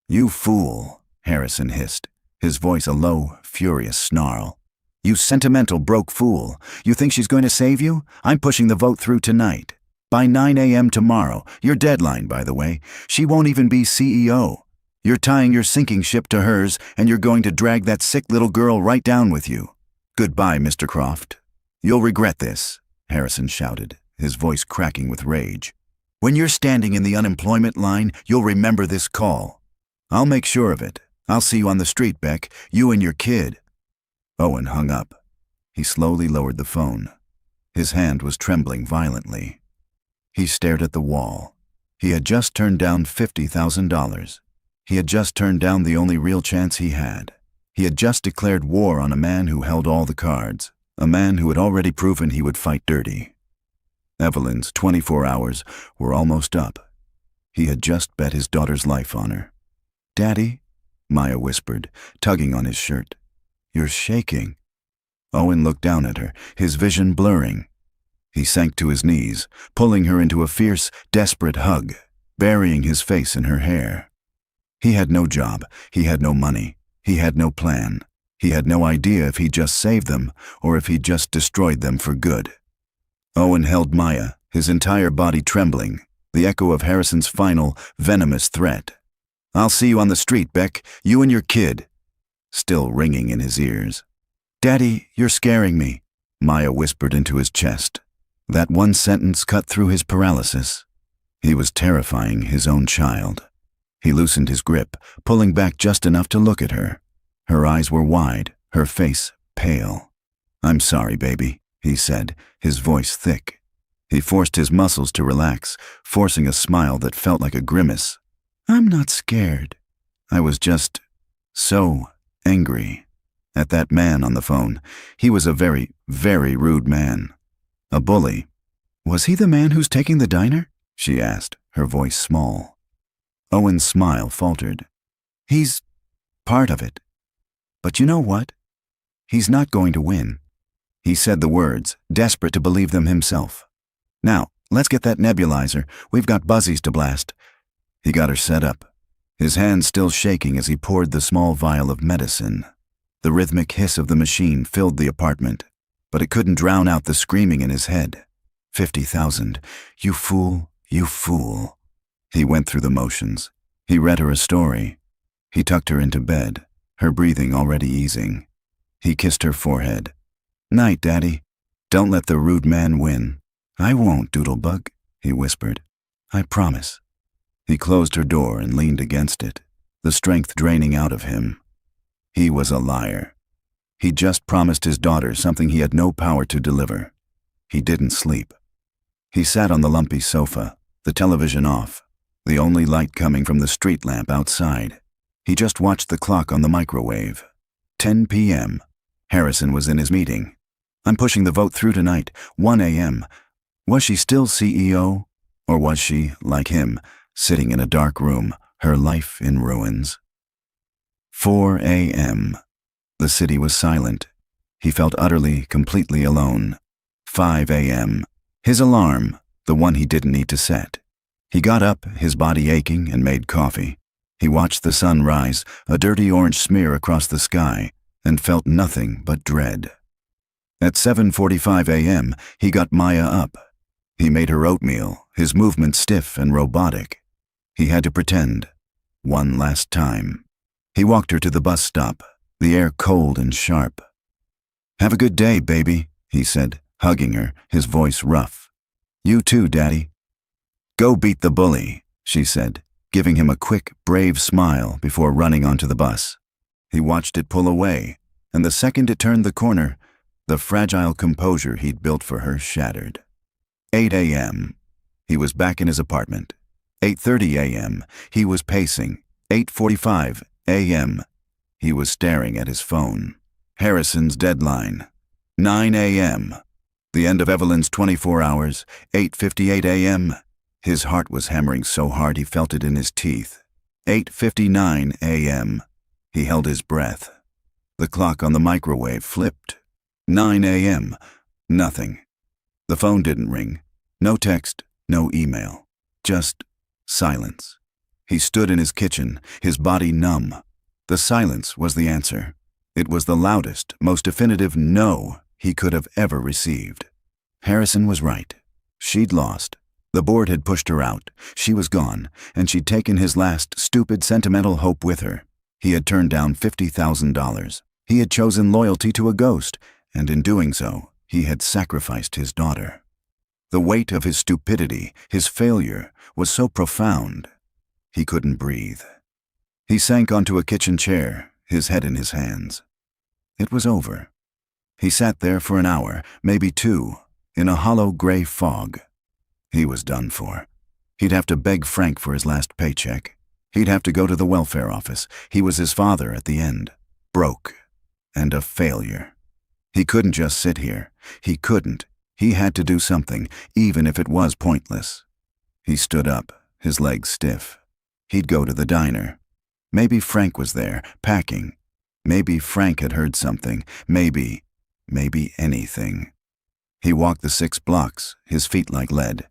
You fool, Harrison hissed, his voice a low, furious snarl. You sentimental broke fool. You think she's going to save you? I'm pushing the vote through tonight. By 9 a.m. tomorrow, your deadline, by the way, she won't even be CEO. You're tying your sinking ship to hers, and you're going to drag that sick little girl right down with you. Goodbye, Mr. Croft. You'll regret this, Harrison shouted, his voice cracking with rage. When you're standing in the unemployment line, you'll remember this call. I'll make sure of it. I'll see you on the street, Beck, you and your kid. Owen hung up. He slowly lowered the phone. His hand was trembling violently. He stared at the wall. He had just turned down $50,000. He had just turned down the only real chance he had. He had just declared war on a man who held all the cards, a man who had already proven he would fight dirty. Evelyn's 24 hours were almost up. He had just bet his daughter's life on her. "Daddy," Maya whispered, tugging on his shirt. "You're shaking." Owen looked down at her, his vision blurring. He sank to his knees, pulling her into a fierce, desperate hug, burying his face in her hair. He had no job, he had no money, he had no plan. He had no idea if he'd just saved them or if he'd just destroyed them for good. Owen held Maya, his entire body trembling, the echo of Harrison's final, venomous threat. "I'll see you on the street, Beck, you and your kid," still ringing in his ears. "Daddy, you're scaring me," Maya whispered into his chest. That one sentence cut through his paralysis. He was terrifying his own child. He loosened his grip, pulling back just enough to look at her. Her eyes were wide, her face pale. "I'm sorry, baby," he said, his voice thick. He forced his muscles to relax, forcing a smile that felt like a grimace. "I'm not scared. I was just so angry." At that man on the phone, he was a very, very rude man. A bully. "Was he the man who's taking the diner?" she asked, her voice small. Owen's smile faltered. "He's part of it. But you know what? He's not going to win." He said the words, desperate to believe them himself. "Now, let's get that nebulizer. We've got buzzies to blast." He got her set up, his hands still shaking as he poured the small vial of medicine. The rhythmic hiss of the machine filled the apartment, but it couldn't drown out the screaming in his head. 50,000. You fool, you fool. He went through the motions. He read her a story. He tucked her into bed, her breathing already easing. He kissed her forehead. "Night, Daddy. Don't let the rude man win." "I won't, Doodlebug," he whispered. "I promise." He closed her door and leaned against it, the strength draining out of him. He was a liar. He just promised his daughter something he had no power to deliver. He didn't sleep. He sat on the lumpy sofa, the television off, the only light coming from the street lamp outside. He just watched the clock on the microwave. 10 p.m. Harrison was in his meeting. "I'm pushing the vote through tonight, 1 a.m. Was she still CEO? Or was she, like him, sitting in a dark room, her life in ruins? 4 a.m. The city was silent. He felt utterly, completely alone. 5 a.m. His alarm, the one he didn't need to set. He got up, his body aching, and made coffee. He watched the sun rise, a dirty orange smear across the sky, and felt nothing but dread. At 7:45 a.m., he got Maya up. He made her oatmeal, his movements stiff and robotic. He had to pretend. One last time. He walked her to the bus stop, the air cold and sharp. "Have a good day, baby," he said, hugging her, his voice rough. "You too, Daddy." "Go beat the bully," she said, giving him a quick, brave smile before running onto the bus. He watched it pull away, and the second it turned the corner, the fragile composure he'd built for her shattered. 8 a.m. He was back in his apartment. 8:30 a.m. He was pacing. 8:45 a.m. He was staring at his phone. Harrison's deadline. 9 a.m. The end of Evelyn's 24 hours. 8:58 a.m. His heart was hammering so hard he felt it in his teeth. 8:59 a.m. He held his breath. The clock on the microwave flipped. 9 a.m. Nothing. The phone didn't ring. No text, no email. Just silence. He stood in his kitchen, his body numb. The silence was the answer. It was the loudest, most definitive no he could have ever received. Harrison was right. She'd lost. The board had pushed her out. She was gone, and she'd taken his last stupid sentimental hope with her. He had turned down $50,000. He had chosen loyalty to a ghost, and in doing so, he had sacrificed his daughter. The weight of his stupidity, his failure, was so profound, he couldn't breathe. He sank onto a kitchen chair, his head in his hands. It was over. He sat there for an hour, maybe two, in a hollow gray fog. He was done for. He'd have to beg Frank for his last paycheck. He'd have to go to the welfare office. He was his father at the end. Broke. And a failure. He couldn't just sit here. He couldn't. He had to do something, even if it was pointless. He stood up, his legs stiff. He'd go to the diner. Maybe Frank was there, packing. Maybe Frank had heard something. Maybe anything. He walked the 6 blocks, his feet like lead.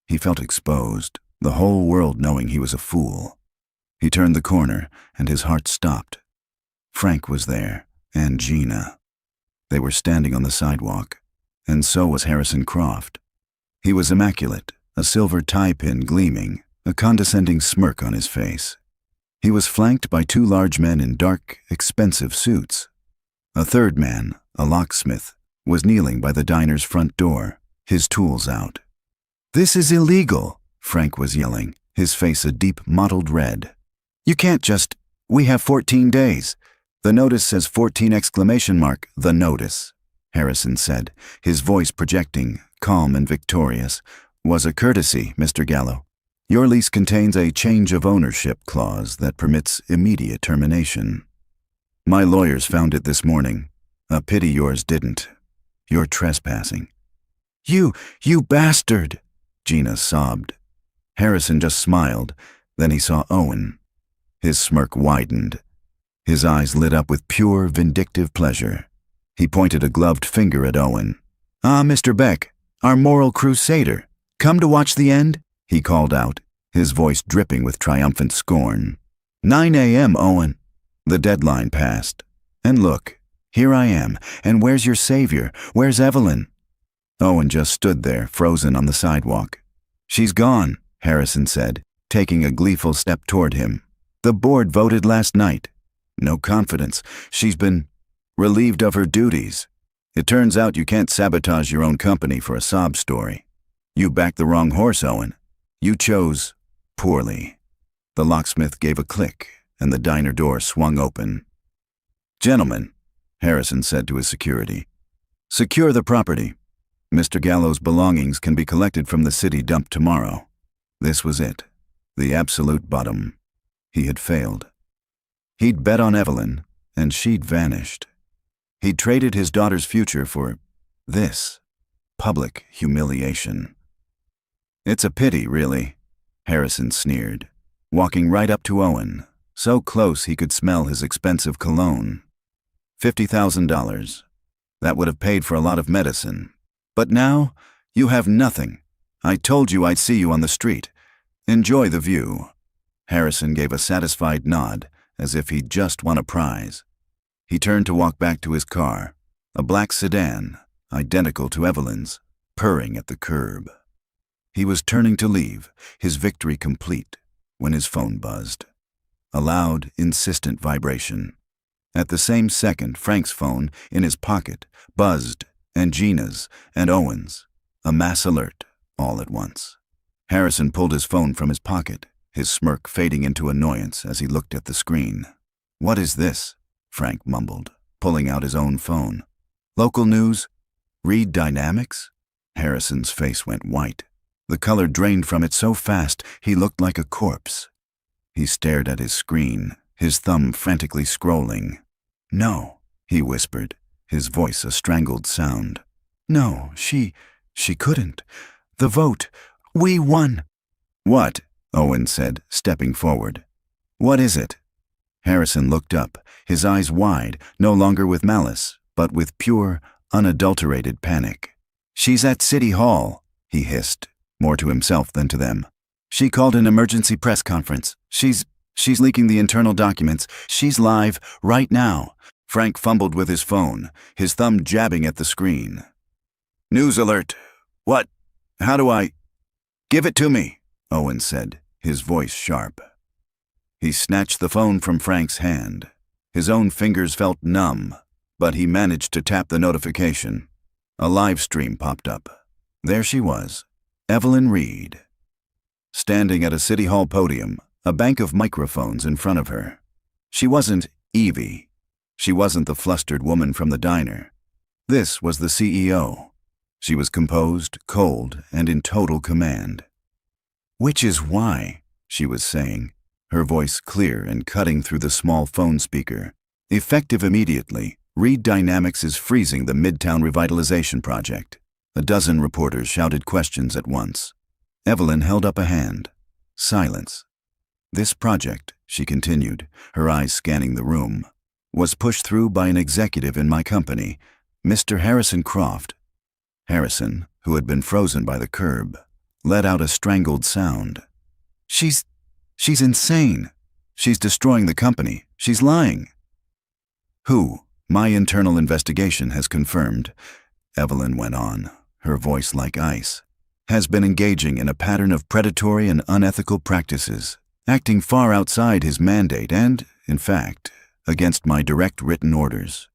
He felt exposed, the whole world knowing he was a fool. He turned the corner, and his heart stopped. Frank was there, and Gina. They were standing on the sidewalk, and so was Harrison Croft. He was immaculate, a silver tie pin gleaming, a condescending smirk on his face. He was flanked by 2 large men in dark, expensive suits. A third man, a locksmith, was kneeling by the diner's front door, his tools out. "This is illegal," Frank was yelling, his face a deep mottled red. "You can't just... We have 14 days. The notice says 14 exclamation mark, the notice," Harrison said, his voice projecting, calm and victorious. "Was a courtesy, Mr. Gallo. Your lease contains a change of ownership clause that permits immediate termination. My lawyers found it this morning. A pity yours didn't. You're trespassing." You bastard!" Gina sobbed. Harrison just smiled. Then he saw Owen. His smirk widened. His eyes lit up with pure, vindictive pleasure. He pointed a gloved finger at Owen. "Ah, Mr. Beck, our moral crusader. Come to watch the end?" he called out, his voice dripping with triumphant scorn. 9 a.m., Owen. The deadline passed. And look, here I am. And where's your savior? Where's Evelyn? Owen just stood there, frozen on the sidewalk. "She's gone," Harrison said, taking a gleeful step toward him. "The board voted last night. No confidence. She's been relieved of her duties. It turns out you can't sabotage your own company for a sob story. You backed the wrong horse, Owen. You chose poorly." The locksmith gave a click, and the diner door swung open. "Gentlemen," Harrison said to his security, "secure the property. Mr. Gallo's belongings can be collected from the city dump tomorrow." This was it, the absolute bottom. He had failed. He'd bet on Evelyn, and she'd vanished. He'd traded his daughter's future for this, public humiliation. "It's a pity, really," Harrison sneered, walking right up to Owen, so close he could smell his expensive cologne. $50,000. That would have paid for a lot of medicine. But now, you have nothing. I told you I'd see you on the street. Enjoy the view." Harrison gave a satisfied nod, as if he'd just won a prize. He turned to walk back to his car, a black sedan, identical to Evelyn's, purring at the curb. He was turning to leave, his victory complete, when his phone buzzed. A loud, insistent vibration. At the same second, Frank's phone, in his pocket, buzzed, and Gina's, and Owen's. A mass alert, all at once. Harrison pulled his phone from his pocket, his smirk fading into annoyance as he looked at the screen. "What is this?" Frank mumbled, pulling out his own phone. "Local news? Read Dynamics?" Harrison's face went white. The color drained from it so fast he looked like a corpse. He stared at his screen, his thumb frantically scrolling. "No," he whispered, his voice a strangled sound. "No, she couldn't. The vote. We won." "What?" Owen said, stepping forward. "What is it?" Harrison looked up, his eyes wide, no longer with malice, but with pure, unadulterated panic. "She's at City Hall," he hissed, more to himself than to them. "She called an emergency press conference. She's leaking the internal documents. She's live, right now. Frank fumbled with his phone, his thumb jabbing at the screen. "News alert. What? How do I—" "Give it to me," Owen said, his voice sharp. He snatched the phone from Frank's hand. His own fingers felt numb, but he managed to tap the notification. A live stream popped up. There she was, Evelyn Reed, standing at a City Hall podium, a bank of microphones in front of her. She wasn't Evie. She wasn't the flustered woman from the diner. This was the CEO. She was composed, cold, and in total command. "Which is why," she was saying, her voice clear and cutting through the small phone speaker. "Effective immediately, Reed Dynamics is freezing the Midtown Revitalization Project." A dozen reporters shouted questions at once. Evelyn held up a hand. Silence. "This project," she continued, her eyes scanning the room, "was pushed through by an executive in my company, Mr. Harrison Croft." Harrison, who had been frozen by the curb, let out a strangled sound. She's insane. She's destroying the company. She's lying." "Who, my internal investigation has confirmed," Evelyn went on, her voice like ice, "has been engaging in a pattern of predatory and unethical practices, acting far outside his mandate and, in fact, against my direct written orders.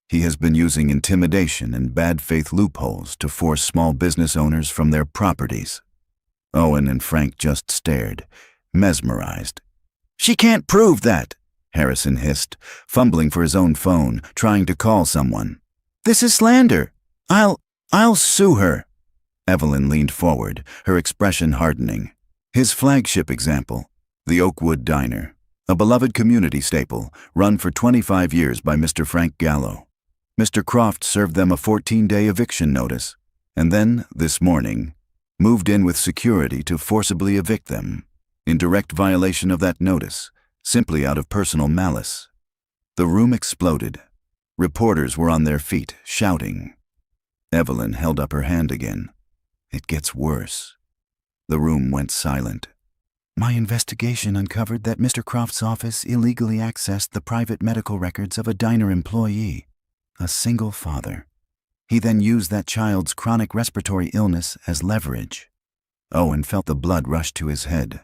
He has been using intimidation and bad faith loopholes to force small business owners from their properties." Owen and Frank just stared, mesmerized. "She can't prove that," Harrison hissed, fumbling for his own phone, trying to call someone. "This is slander. I'll sue her." Evelyn leaned forward, her expression hardening. His flagship example, the Oakwood Diner, a beloved community staple, run for 25 years by Mr. Frank Gallo. Mr. Croft served them a 14-day eviction notice, and then, this morning, moved in with security to forcibly evict them, in direct violation of that notice, simply out of personal malice. The room exploded. Reporters were on their feet, shouting. Evelyn held up her hand again. "It gets worse." The room went silent. "My investigation uncovered that Mr. Croft's office illegally accessed the private medical records of a diner employee, a single father. He then used that child's chronic respiratory illness as leverage." Owen felt the blood rush to his head.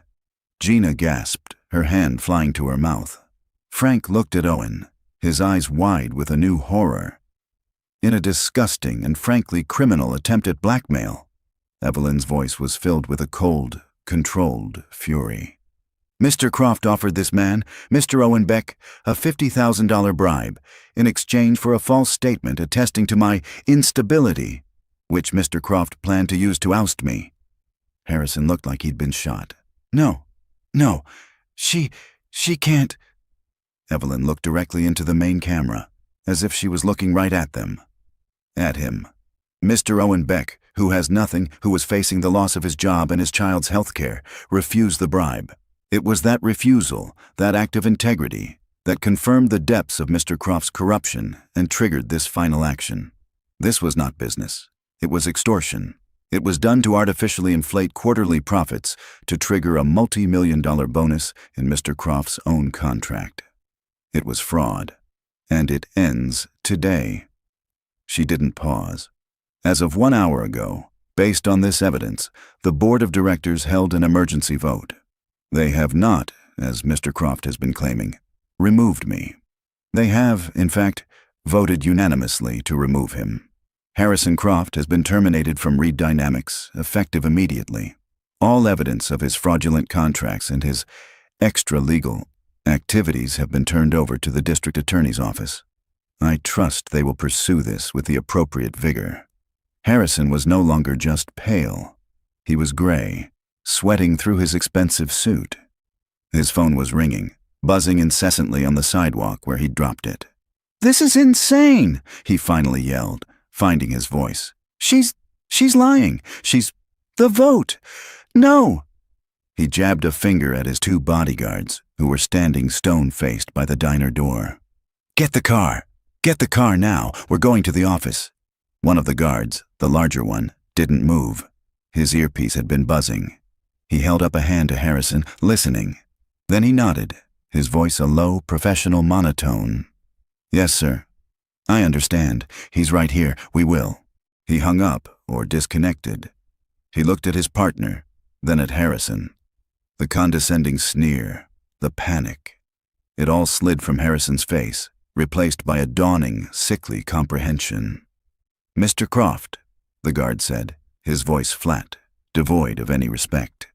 Gina gasped, her hand flying to her mouth. Frank looked at Owen, his eyes wide with a new horror. In a disgusting and frankly criminal attempt at blackmail, Evelyn's voice was filled with a cold, controlled fury. "Mr. Croft offered this man, Mr. Owen Beck, a $50,000 bribe in exchange for a false statement attesting to my instability, which Mr. Croft planned to use to oust me." Harrison looked like he'd been shot. No, she can't." Evelyn looked directly into the main camera, as if she was looking right at them. At him. Mr. Owen Beck, who has nothing, who was facing the loss of his job and his child's health care, refused the bribe. It was that refusal, that act of integrity, that confirmed the depths of Mr. Croft's corruption and triggered this final action. This was not business. It was extortion. It was done to artificially inflate quarterly profits to trigger a multi-million-dollar bonus in Mr. Croft's own contract. It was fraud. And it ends today. She didn't pause. As of 1 hour ago, based on this evidence, the board of directors held an emergency vote. They have not, as Mr. Croft has been claiming, removed me. They have, in fact, voted unanimously to remove him. Harrison Croft has been terminated from Reed Dynamics, effective immediately. All evidence of his fraudulent contracts and his extra-legal activities have been turned over to the district attorney's office. I trust they will pursue this with the appropriate vigor. Harrison was no longer just pale. He was gray, sweating through his expensive suit. His phone was ringing, buzzing incessantly on the sidewalk where he'd dropped it. "This is insane," he finally yelled, finding his voice. She's lying. The vote. No." He jabbed a finger at his 2 bodyguards, who were standing stone-faced by the diner door. Get the car now. We're going to the office." One of the guards, the larger one, didn't move. His earpiece had been buzzing. He held up a hand to Harrison, listening. Then he nodded, his voice a low, professional monotone. Yes, sir. I understand. He's right here. We will. He hung up, or disconnected. He looked at his partner, then at Harrison. The condescending sneer, the panic. It all slid from Harrison's face, replaced by a dawning, sickly comprehension. "Mr. Croft," the guard said, his voice flat, devoid of any respect.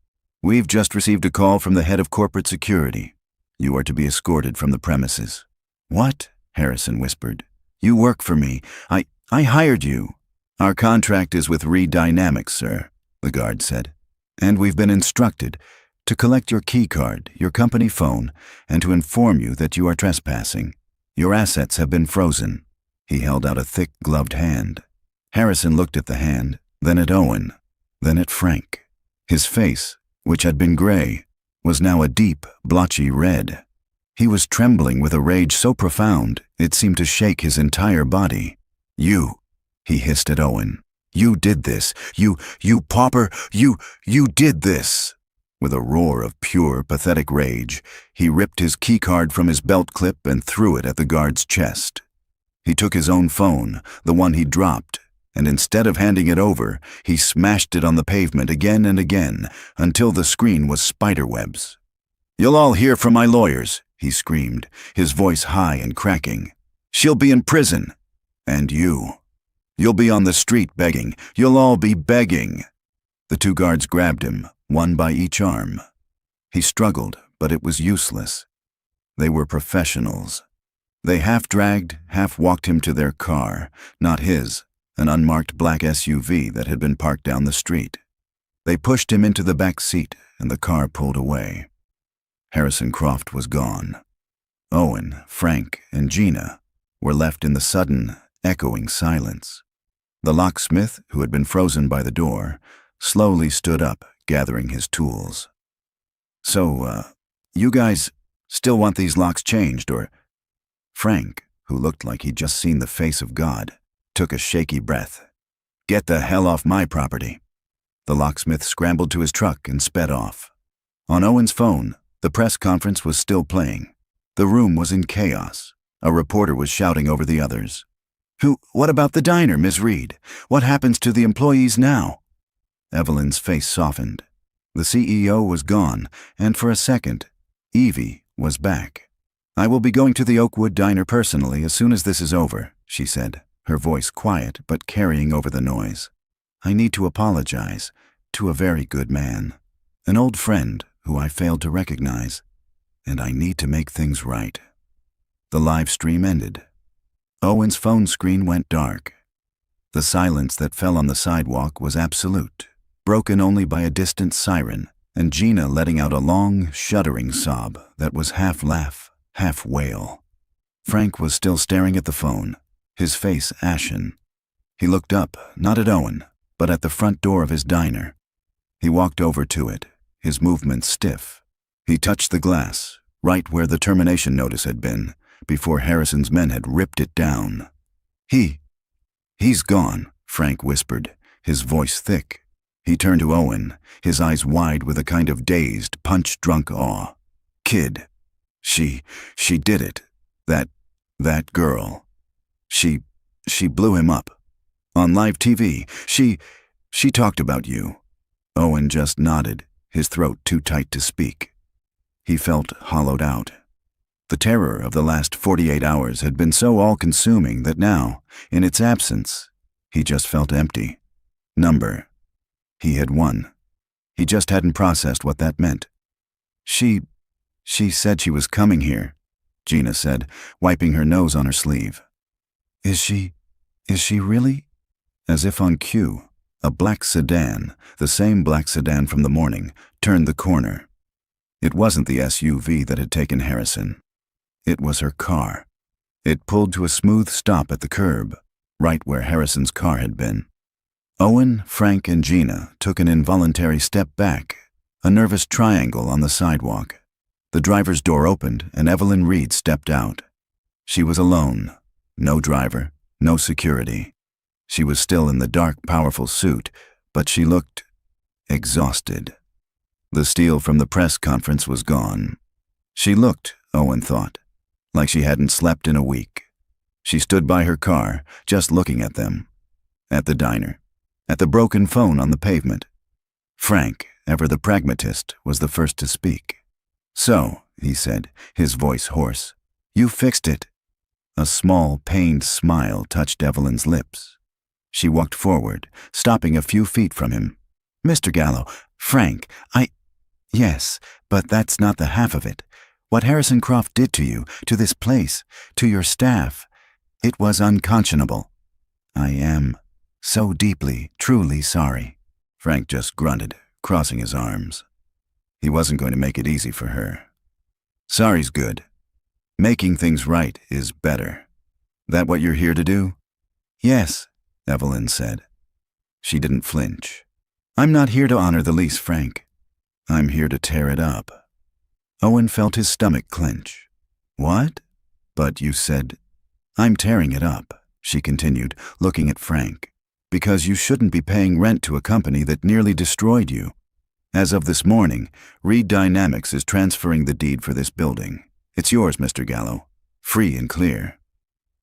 "We've just received a call from the head of corporate security. You are to be escorted from the premises." "What?" Harrison whispered. "You work for me. I hired you." "Our contract is with Reed Dynamics, sir," the guard said. "And we've been instructed to collect your key card, your company phone, and to inform you that you are trespassing. Your assets have been frozen." He held out a thick, gloved hand. Harrison looked at the hand, then at Owen, then at Frank. His face, which had been gray, was now a deep, blotchy red. He was trembling with a rage so profound it seemed to shake his entire body. "You," he hissed at Owen. "You did this. You pauper, you did this." With a roar of pure, pathetic rage, he ripped his keycard from his belt clip and threw it at the guard's chest. He took his own phone, the one he dropped, and instead of handing it over, he smashed it on the pavement again and again until the screen was spiderwebs. "You'll all hear from my lawyers," he screamed, his voice high and cracking. "She'll be in prison. And you'll be on the street begging. You'll all be begging." The two guards grabbed him, one by each arm. He struggled, but it was useless. They were professionals. They half-dragged, half-walked him to their car, not his, an unmarked black SUV that had been parked down the street. They pushed him into the back seat, and the car pulled away. Harrison Croft was gone. Owen, Frank, and Gina were left in the sudden, echoing silence. The locksmith, who had been frozen by the door, slowly stood up, gathering his tools. "So, you guys still want these locks changed, or—" Frank, who looked like he'd just seen the face of God, took a shaky breath. "Get the hell off my property." The locksmith scrambled to his truck and sped off. On Owen's phone, the press conference was still playing. The room was in chaos. A reporter was shouting over the others. What about the diner, Miss Reed? What happens to the employees now?" Evelyn's face softened. The CEO was gone, and for a second, Evie was back. "I will be going to the Oakwood Diner personally as soon as this is over," she said, her voice quiet but carrying over the noise. "I need to apologize to a very good man, an old friend who I failed to recognize, and I need to make things right." The live stream ended. Owen's phone screen went dark. The silence that fell on the sidewalk was absolute, broken only by a distant siren, and Gina letting out a long, shuddering sob that was half laugh, half wail. Frank was still staring at the phone, his face ashen. He looked up, not at Owen, but at the front door of his diner. He walked over to it, his movements stiff. He touched the glass, right where the termination notice had been, before Harrison's men had ripped it down. He's gone," Frank whispered, his voice thick. He turned to Owen, his eyes wide with a kind of dazed, punch-drunk awe. "Kid. She did it. That girl. She blew him up. On live TV. She talked about you." Owen just nodded, his throat too tight to speak. He felt hollowed out. The terror of the last 48 hours had been so all-consuming that now, in its absence, he just felt empty. Number. He had won. He just hadn't processed what that meant. She said she was coming here," Gina said, wiping her nose on her sleeve. Is she really?" As if on cue, a black sedan, the same black sedan from the morning, turned the corner. It wasn't the SUV that had taken Harrison. It was her car. It pulled to a smooth stop at the curb, right where Harrison's car had been. Owen, Frank, and Gina took an involuntary step back, a nervous triangle on the sidewalk. The driver's door opened and Evelyn Reed stepped out. She was alone, no driver, no security. She was still in the dark, powerful suit, but she looked exhausted. The steel from the press conference was gone. She looked, Owen thought, like she hadn't slept in a week. She stood by her car, just looking at them. At the diner. At the broken phone on the pavement. Frank, ever the pragmatist, was the first to speak. "So," he said, his voice hoarse, "you fixed it." A small, pained smile touched Evelyn's lips. She walked forward, stopping a few feet from him. "Mr. Gallo, Frank, Yes, but that's not the half of it. What Harrison Croft did to you, to this place, to your staff, it was unconscionable. I am so deeply, truly sorry." Frank just grunted, crossing his arms. He wasn't going to make it easy for her. "Sorry's good. Making things right is better. That what you're here to do?" "Yes," Evelyn said. She didn't flinch. "I'm not here to honor the lease, Frank. I'm here to tear it up." Owen felt his stomach clench. "What?" "But you said—" "I'm tearing it up," she continued, looking at Frank, "because you shouldn't be paying rent to a company that nearly destroyed you. As of this morning, Reed Dynamics is transferring the deed for this building. It's yours, Mr. Gallo. Free and clear."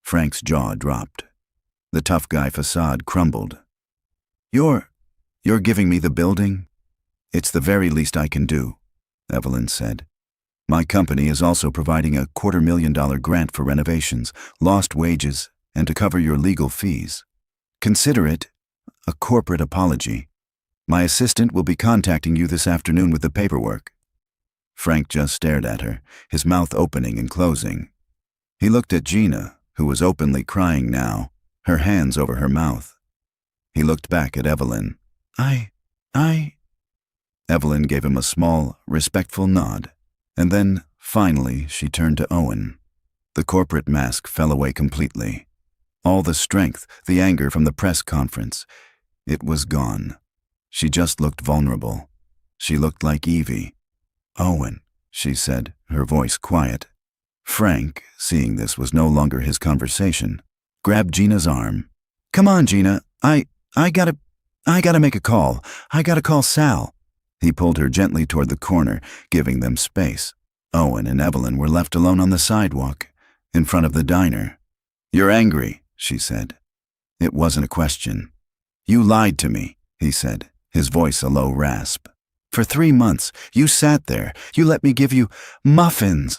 Frank's jaw dropped. The tough guy facade crumbled. You're giving me the building?" "It's the very least I can do," Evelyn said. "My company is also providing a $250,000 grant for renovations, lost wages, and to cover your legal fees. Consider it a corporate apology. My assistant will be contacting you this afternoon with the paperwork." Frank just stared at her, his mouth opening and closing. He looked at Gina, who was openly crying now, her hands over her mouth. He looked back at Evelyn. I... Evelyn gave him a small, respectful nod, and then, finally, she turned to Owen. The corporate mask fell away completely. All the strength, the anger from the press conference, it was gone. She just looked vulnerable. She looked like Evie. "Owen," she said, her voice quiet. Frank, seeing this was no longer his conversation, grabbed Gina's arm. "Come on, Gina. I gotta make a call. I gotta call Sal." He pulled her gently toward the corner, giving them space. Owen and Evelyn were left alone on the sidewalk, in front of the diner. "You're angry," she said. It wasn't a question. "You lied to me," he said, his voice a low rasp. "For 3 months, you sat there. You let me give you muffins."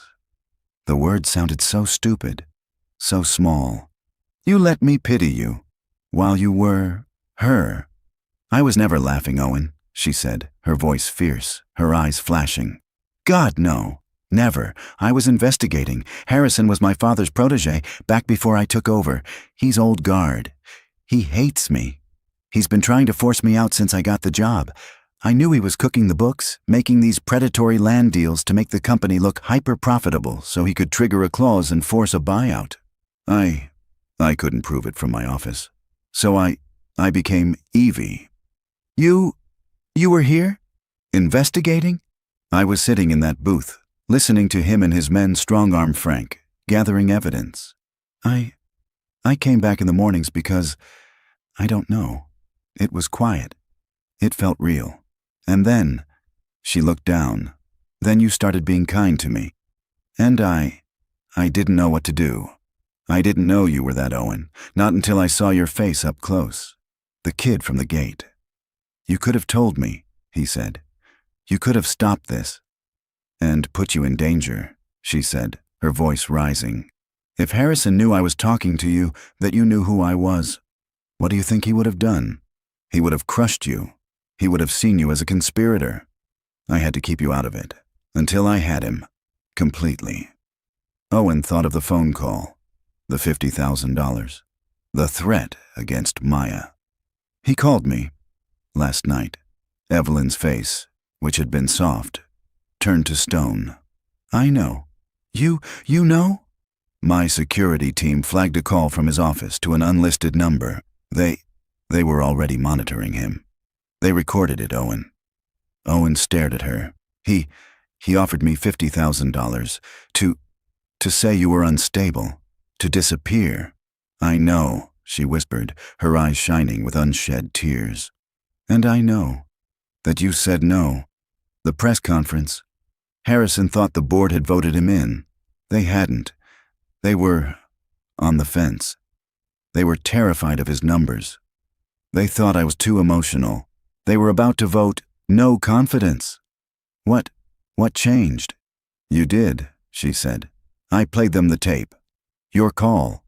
The word sounded so stupid, so small. "You let me pity you, while you were her." "I was never laughing, Owen," she said, her voice fierce, her eyes flashing. "God, no. Never. I was investigating. Harrison was my father's protege back before I took over. He's old guard. He hates me. He's been trying to force me out since I got the job. I knew he was cooking the books, making these predatory land deals to make the company look hyper-profitable so he could trigger a clause and force a buyout. I couldn't prove it from my office. So I became Evie." You were here? Investigating?" "I was sitting in that booth, listening to him and his men strong-arm Frank, gathering evidence. I came back in the mornings because, I don't know, it was quiet. It felt real. And then," she looked down, "then you started being kind to me. And I didn't know what to do. I didn't know you were that Owen, not until I saw your face up close. The kid from the gate. You could have told me," he said. "You could have stopped this." "And put you in danger," she said, her voice rising. "If Harrison knew I was talking to you, that you knew who I was, what do you think he would have done? He would have crushed you. He would have seen you as a conspirator. I had to keep you out of it, until I had him, completely." Owen thought of the phone call, the $50,000, the threat against Maya. "He called me last night." Evelyn's face, which had been soft, turned to stone. "I know. You know?" "My security team flagged a call from his office to an unlisted number. They were already monitoring him. They recorded it, Owen." Owen stared at her. He offered me $50,000 to say you were unstable, to disappear." "I know," she whispered, her eyes shining with unshed tears. "And I know that you said no. The press conference. Harrison thought the board had voted him in. They hadn't. They were on the fence. They were terrified of his numbers. They thought I was too emotional. They were about to vote no confidence. What changed? You did, she said. I played them the tape. Your call.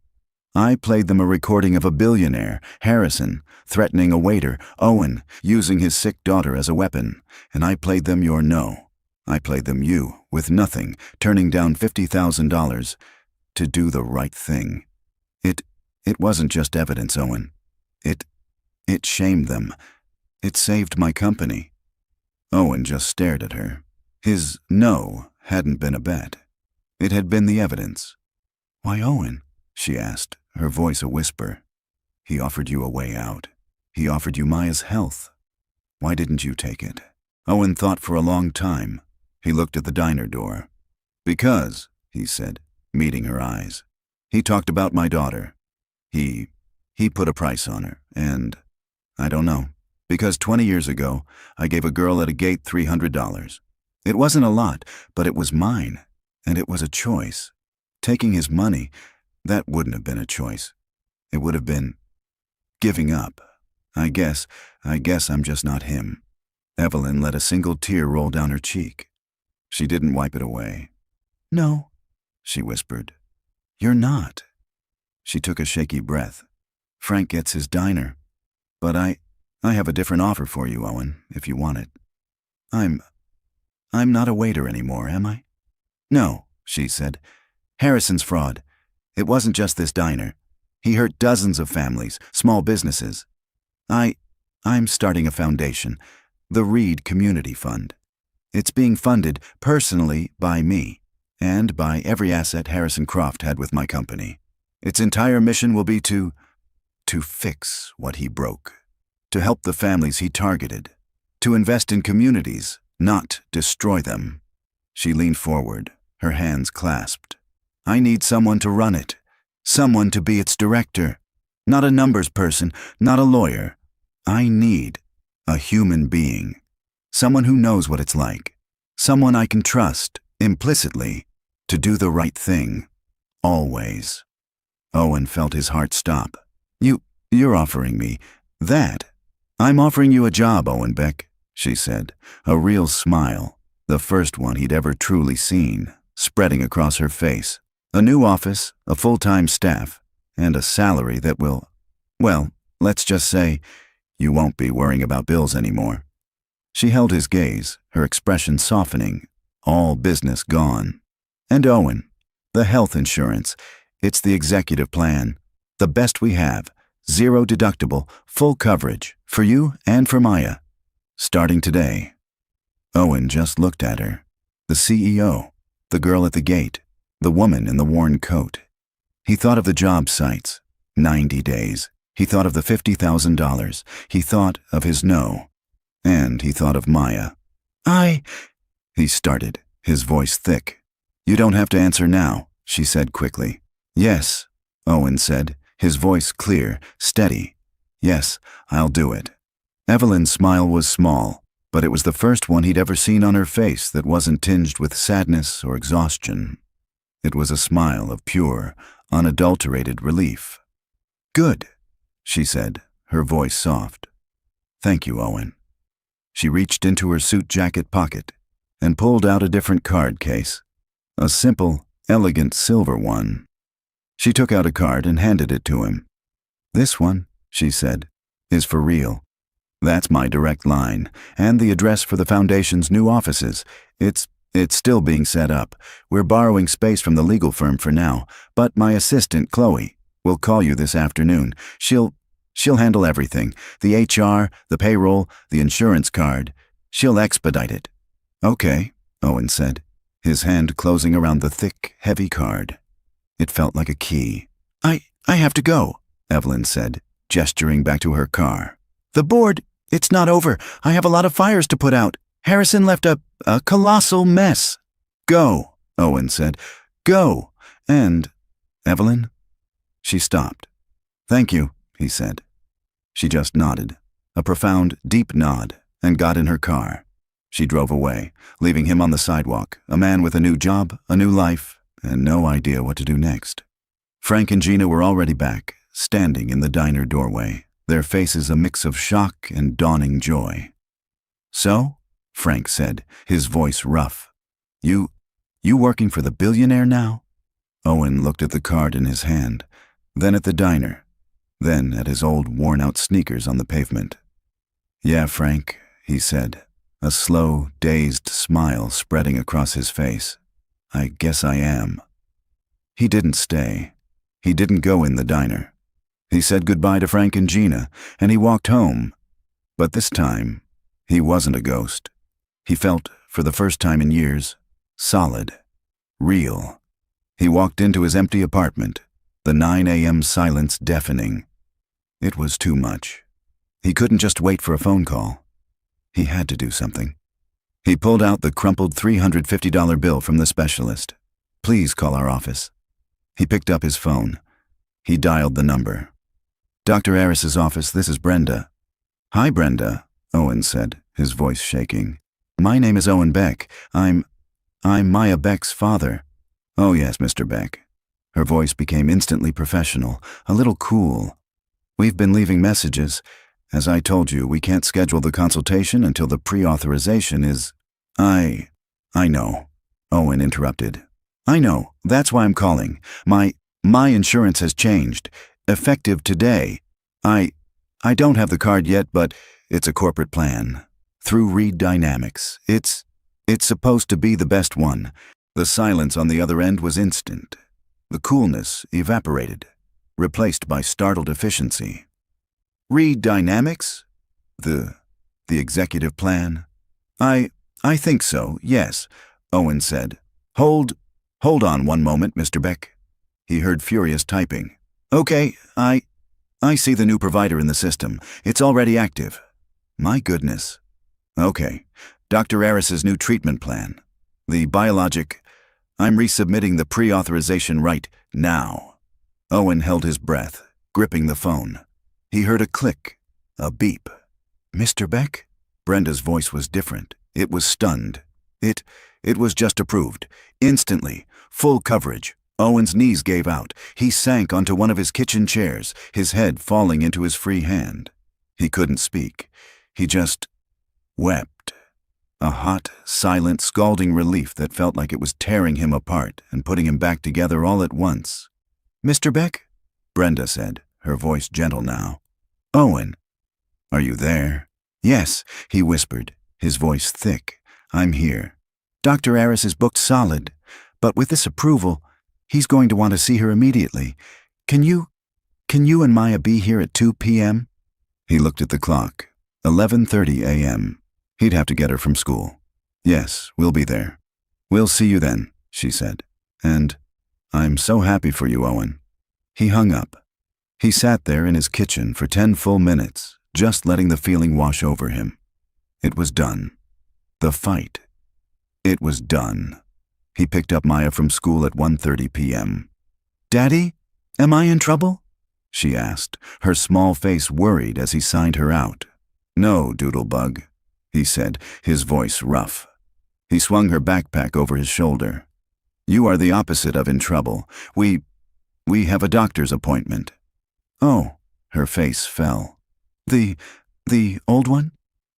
I played them a recording of a billionaire, Harrison, threatening a waiter, Owen, using his sick daughter as a weapon, and I played them your no. I played them you, with nothing, turning down $50,000 to do the right thing. It wasn't just evidence, Owen. It shamed them. It saved my company. Owen just stared at her. His no hadn't been a bet. It had been the evidence. Why, Owen? She asked, her voice a whisper. He offered you a way out. He offered you Maya's health. Why didn't you take it? Owen thought for a long time. He looked at the diner door. Because, he said, meeting her eyes. He talked about my daughter. He put a price on her, and I don't know. Because 20 years ago, I gave a girl at a gate $300. It wasn't a lot, but it was mine, and it was a choice. Taking his money, that wouldn't have been a choice. It would have been giving up. I guess I'm just not him. Evelyn let a single tear roll down her cheek. She didn't wipe it away. No, she whispered. You're not. She took a shaky breath. Frank gets his diner. But I have a different offer for you, Owen, if you want it. I'm not a waiter anymore, am I? No, she said. Harrison's fraud. It wasn't just this diner. He hurt dozens of families, small businesses. I'm starting a foundation, the Reed Community Fund. It's being funded personally by me and by every asset Harrison Croft had with my company. Its entire mission will be to fix what he broke, to help the families he targeted, to invest in communities, not destroy them. She leaned forward, her hands clasped. I need someone to run it, someone to be its director. Not a numbers person, not a lawyer. I need a human being, someone who knows what it's like, someone I can trust, implicitly, to do the right thing, always. Owen felt his heart stop. You're offering me that? I'm offering you a job, Owen Beck, she said, a real smile, the first one he'd ever truly seen, spreading across her face. A new office, a full-time staff, and a salary that will, well, let's just say, you won't be worrying about bills anymore. She held his gaze, her expression softening, all business gone. And Owen, the health insurance, it's the executive plan, the best we have, 0 deductible, full coverage, for you and for Maya. Starting today. Owen just looked at her. The CEO, the girl at the gate, the woman in the worn coat. He thought of the job sites, 90 days. He thought of the $50,000. He thought of his no. And he thought of Maya. He started, his voice thick. You don't have to answer now, she said quickly. Yes, Owen said, his voice clear, steady. Yes, I'll do it. Evelyn's smile was small, but it was the first one he'd ever seen on her face that wasn't tinged with sadness or exhaustion. It was a smile of pure, unadulterated relief. Good, she said, her voice soft. Thank you, Owen. She reached into her suit jacket pocket and pulled out a different card case, a simple, elegant silver one. She took out a card and handed it to him. This one, she said, is for real. That's my direct line, and the address for the Foundation's new offices. It's still being set up. We're borrowing space from the legal firm for now, but my assistant, Chloe, will call you this afternoon. She'll handle everything. The HR, the payroll, the insurance card. She'll expedite it. Okay, Owen said, his hand closing around the thick, heavy card. It felt like a key. I have to go, Evelyn said, gesturing back to her car. The board, it's not over. I have a lot of fires to put out. Harrison left a colossal mess. Go, Owen said. Go. And, Evelyn? She stopped. Thank you, he said. She just nodded, a profound, deep nod, and got in her car. She drove away, leaving him on the sidewalk, a man with a new job, a new life, and no idea what to do next. Frank and Gina were already back, standing in the diner doorway, their faces a mix of shock and dawning joy. "So?" Frank said, his voice rough. You working for the billionaire now?" Owen looked at the card in his hand, then at the diner, then at his old worn-out sneakers on the pavement. "Yeah, Frank," he said, a slow, dazed smile spreading across his face. "I guess I am." He didn't stay. He didn't go in the diner. He said goodbye to Frank and Gina, and he walked home. But this time, he wasn't a ghost. He felt, for the first time in years, solid, real. He walked into his empty apartment, the 9 a.m. silence deafening. It was too much. He couldn't just wait for a phone call. He had to do something. He pulled out the crumpled $350 bill from the specialist. "Please call our office." He picked up his phone. He dialed the number. "Dr. Aris's office, this is Brenda." "Hi, Brenda," Owen said, his voice shaking. "My name is Owen Beck. I'm Maya Beck's father." "Oh yes, Mr. Beck." Her voice became instantly professional, a little cool. "We've been leaving messages. As I told you, we can't schedule the consultation until the pre-authorization is—" I know," Owen interrupted. "I know, that's why I'm calling. My insurance has changed. Effective today. I don't have the card yet, but it's a corporate plan. Through Reed Dynamics. It's supposed to be the best one." The silence on the other end was instant. The coolness evaporated, replaced by startled efficiency. "Reed Dynamics? The executive plan?" I think so, yes," Owen said. Hold on one moment, Mr. Beck." He heard furious typing. "Okay, I see the new provider in the system. It's already active." "My goodness." "Okay, Dr. Aris's new treatment plan. The biologic. I'm resubmitting the pre-authorization right now." Owen held his breath, gripping the phone. He heard a click, a beep. "Mr. Beck?" Brenda's voice was different. It was stunned. It was just approved. Instantly. Full coverage. Owen's knees gave out. He sank onto one of his kitchen chairs, his head falling into his free hand. He couldn't speak. He just wept. A hot, silent, scalding relief that felt like it was tearing him apart and putting him back together all at once. "Mr. Beck?" Brenda said, her voice gentle now. "Owen." "Are you there?" "Yes," he whispered, his voice thick. "I'm here. Dr. Aris is booked solid, but with this approval, he's going to want to see her immediately. Can you and Maya be here at 2 p.m.? He looked at the clock. 11:30 a.m. He'd have to get her from school. "Yes, we'll be there." "We'll see you then," she said. "And I'm so happy for you, Owen." He hung up. He sat there in his kitchen for 10 full minutes, just letting the feeling wash over him. It was done. The fight. It was done. He picked up Maya from school at 1:30 p.m. "Daddy, am I in trouble?" she asked, her small face worried as he signed her out. "No, Doodlebug," he said, his voice rough. He swung her backpack over his shoulder. "You are the opposite of in trouble. We have a doctor's appointment." "Oh," her face fell. The old one?"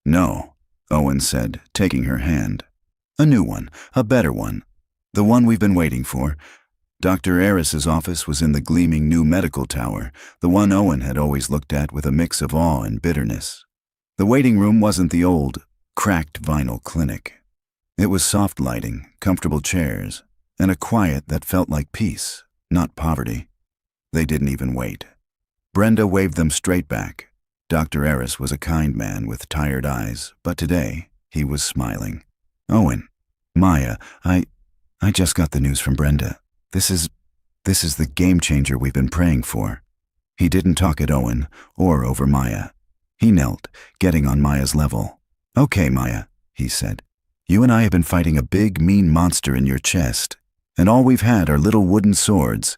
"No," Owen said, taking her hand. "A new one, a better one. The one we've been waiting for." Dr. Aris's office was in the gleaming new medical tower, the one Owen had always looked at with a mix of awe and bitterness. The waiting room wasn't the old, cracked vinyl clinic. It was soft lighting, comfortable chairs, and a quiet that felt like peace, not poverty. They didn't even wait. Brenda waved them straight back. Dr. Aris was a kind man with tired eyes, but today he was smiling. "Owen, Maya, I just got the news from Brenda. This is the game changer we've been praying for." He didn't talk at Owen or over Maya. He knelt, getting on Maya's level. "Okay, Maya," he said. "You and I have been fighting a big, mean monster in your chest, and all we've had are little wooden swords.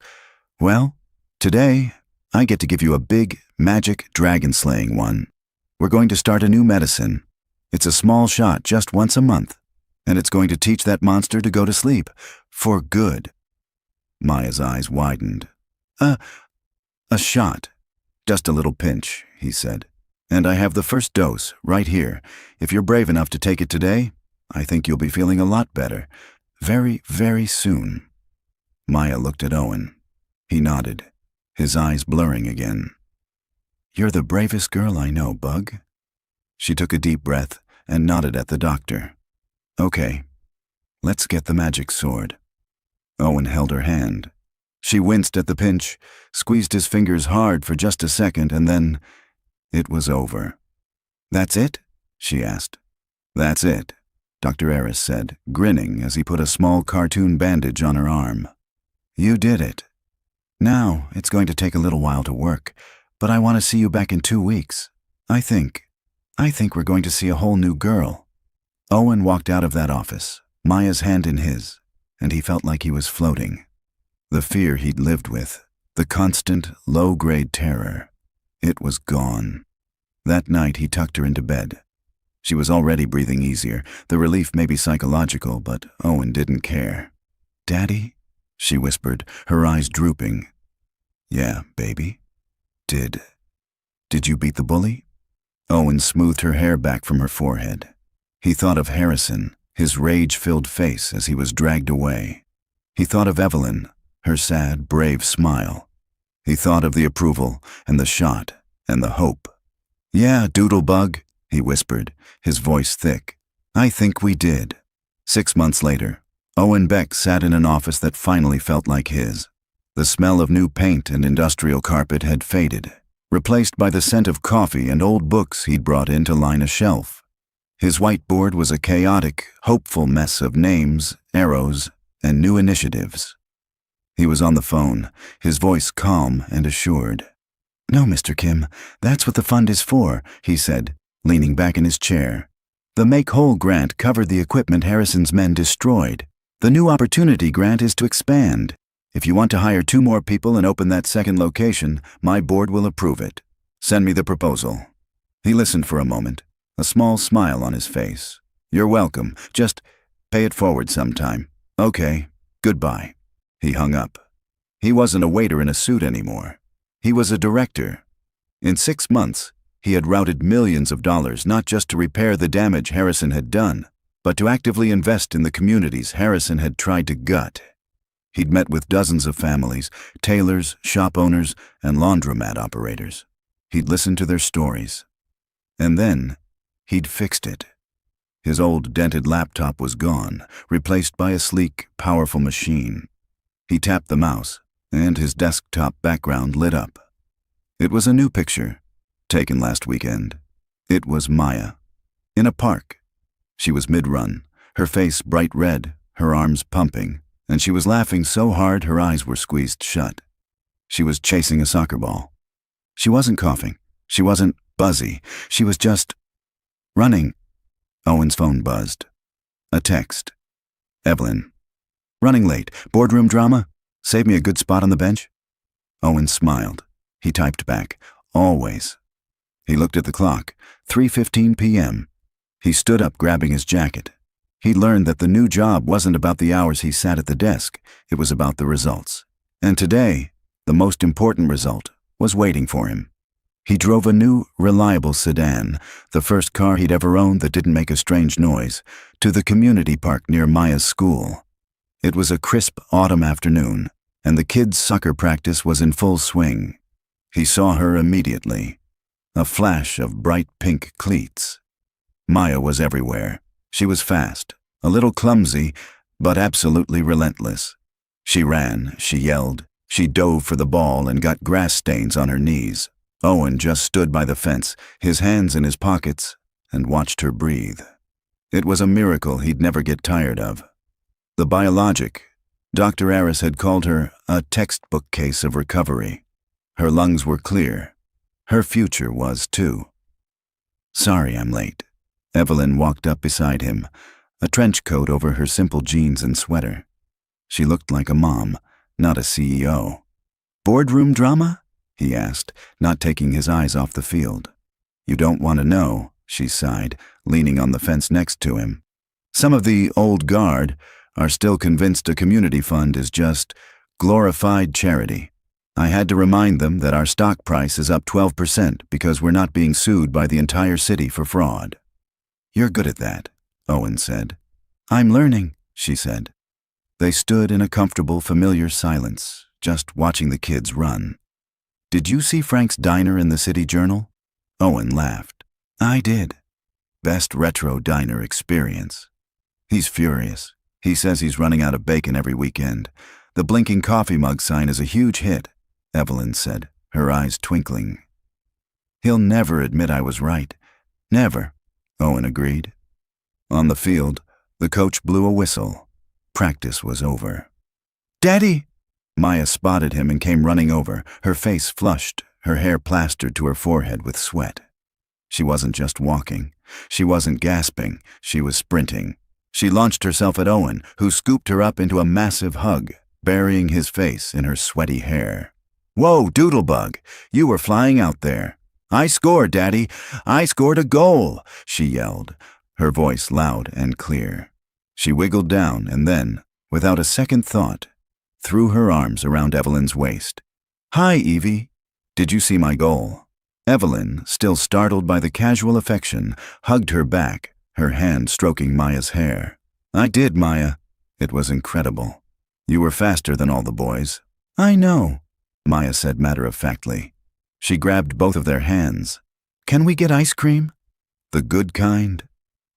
Well, today, I get to give you a big, magic, dragon-slaying one. We're going to start a new medicine. It's a small shot just once a month, and it's going to teach that monster to go to sleep. For good." Maya's eyes widened. A shot. Just a little pinch, he said. And I have the first dose, right here. If you're brave enough to take it today, I think you'll be feeling a lot better. Very, very soon. Maya looked at Owen. He nodded, his eyes blurring again. You're the bravest girl I know, Bug. She took a deep breath and nodded at the doctor. Okay, let's get the magic sword. Owen held her hand. She winced at the pinch, squeezed his fingers hard for just a second, and then it was over. That's it? She asked. That's it, Dr. Eris said, grinning as he put a small cartoon bandage on her arm. You did it. Now, it's going to take a little while to work, but I want to see you back in 2 weeks. I think we're going to see a whole new girl. Owen walked out of that office, Maya's hand in his, and he felt like he was floating. The fear he'd lived with, the constant, low-grade terror, it was gone. That night he tucked her into bed. She was already breathing easier. The relief may be psychological, but Owen didn't care. Daddy? She whispered, her eyes drooping. Yeah, baby. Did you beat the bully? Owen smoothed her hair back from her forehead. He thought of Harrison, his rage-filled face as he was dragged away. He thought of Evelyn, her sad, brave smile. He thought of the approval and the shot and the hope. Yeah, Doodlebug, he whispered, his voice thick. I think we did. 6 months later, Owen Beck sat in an office that finally felt like his. The smell of new paint and industrial carpet had faded, replaced by the scent of coffee and old books he'd brought in to line a shelf. His whiteboard was a chaotic, hopeful mess of names, arrows, and new initiatives. He was on the phone, his voice calm and assured. No, Mr. Kim, that's what the fund is for, he said, leaning back in his chair. The Make Whole grant covered the equipment Harrison's men destroyed. The new opportunity grant is to expand. If you want to hire 2 more people and open that second location, my board will approve it. Send me the proposal. He listened for a moment, a small smile on his face. You're welcome. Just pay it forward sometime. Okay, goodbye. He hung up. He wasn't a waiter in a suit anymore. He was a director. In 6 months, he had routed millions of dollars not just to repair the damage Harrison had done, but to actively invest in the communities Harrison had tried to gut. He'd met with dozens of families, tailors, shop owners, and laundromat operators. He'd listened to their stories. And then, he'd fixed it. His old dented laptop was gone, replaced by a sleek, powerful machine. He tapped the mouse, and his desktop background lit up. It was a new picture, taken last weekend. It was Maya, in a park. She was mid-run, her face bright red, her arms pumping, and she was laughing so hard her eyes were squeezed shut. She was chasing a soccer ball. She wasn't coughing. She wasn't buzzy. She was just running. Owen's phone buzzed. A text. Evelyn. Running late. Boardroom drama? Save me a good spot on the bench? Owen smiled. He typed back. Always. He looked at the clock. 3:15 p.m. He stood up, grabbing his jacket. He learned that the new job wasn't about the hours he sat at the desk. It was about the results. And today, the most important result was waiting for him. He drove a new, reliable sedan, the first car he'd ever owned that didn't make a strange noise, to the community park near Maya's school. It was a crisp autumn afternoon, and the kids' soccer practice was in full swing. He saw her immediately. A flash of bright pink cleats. Maya was everywhere. She was fast, a little clumsy, but absolutely relentless. She ran, she yelled, she dove for the ball and got grass stains on her knees. Owen just stood by the fence, his hands in his pockets, and watched her breathe. It was a miracle he'd never get tired of. The biologic, Dr. Eris had called her a textbook case of recovery. Her lungs were clear. Her future was too. Sorry I'm late. Evelyn walked up beside him, a trench coat over her simple jeans and sweater. She looked like a mom, not a CEO. Boardroom drama? He asked, not taking his eyes off the field. You don't want to know, she sighed, leaning on the fence next to him. Some of the old guard are still convinced a community fund is just glorified charity. I had to remind them that our stock price is up 12% because we're not being sued by the entire city for fraud. You're good at that, Owen said. I'm learning, she said. They stood in a comfortable, familiar silence, just watching the kids run. Did you see Frank's diner in the City Journal? Owen laughed. I did. Best retro diner experience. He's furious. He says he's running out of bacon every weekend. The blinking coffee mug sign is a huge hit, Evelyn said, her eyes twinkling. He'll never admit I was right. Never, Owen agreed. On the field, the coach blew a whistle. Practice was over. Daddy! Maya spotted him and came running over, her face flushed, her hair plastered to her forehead with sweat. She wasn't just walking. She wasn't gasping. She was sprinting. She launched herself at Owen, who scooped her up into a massive hug, burying his face in her sweaty hair. Whoa, Doodlebug, you were flying out there. I scored, Daddy. I scored a goal, she yelled, her voice loud and clear. She wiggled down and then, without a second thought, threw her arms around Evelyn's waist. Hi, Evie. Did you see my goal? Evelyn, still startled by the casual affection, hugged her back, her hand stroking Maya's hair. I did, Maya. It was incredible. You were faster than all the boys. I know, Maya said matter-of-factly. She grabbed both of their hands. Can we get ice cream? The good kind?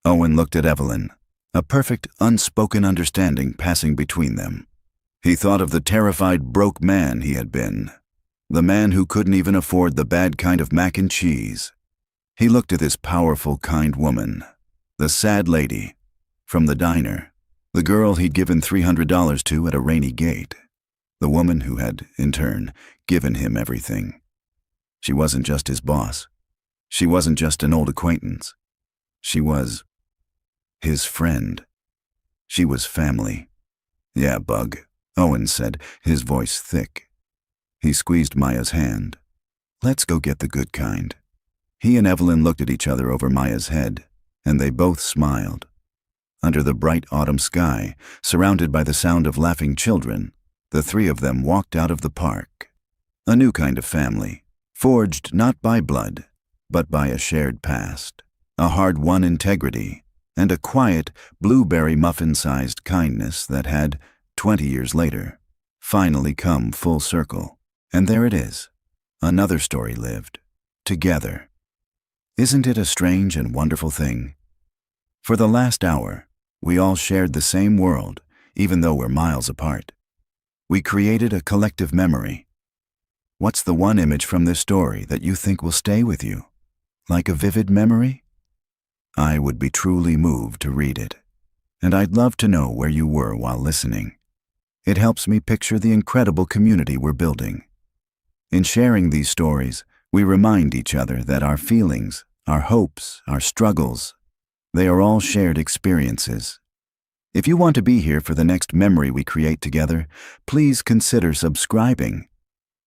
Owen looked at Evelyn, a perfect, unspoken understanding passing between them. He thought of the terrified, broke man he had been, the man who couldn't even afford the bad kind of mac and cheese. He looked at this powerful, kind woman, the sad lady, from the diner, the girl he'd given $300 to at a rainy gate, the woman who had, in turn, given him everything. She wasn't just his boss. She wasn't just an old acquaintance. She was his friend. She was family. Yeah, Bug, Owen said, his voice thick. He squeezed Maya's hand. Let's go get the good kind. He and Evelyn looked at each other over Maya's head, and they both smiled. Under the bright autumn sky, surrounded by the sound of laughing children, the three of them walked out of the park. A new kind of family, forged not by blood, but by a shared past, a hard-won integrity, and a quiet, blueberry muffin-sized kindness that had, 20 years later, finally come full circle. And there it is, another story lived, together. Isn't it a strange and wonderful thing? For the last hour, we all shared the same world, even though we're miles apart. We created a collective memory. What's the one image from this story that you think will stay with you? Like a vivid memory? I would be truly moved to read it, and I'd love to know where you were while listening. It helps me picture the incredible community we're building. In sharing these stories, we remind each other that our feelings, our hopes, our struggles, they are all shared experiences. If you want to be here for the next memory we create together, please consider subscribing.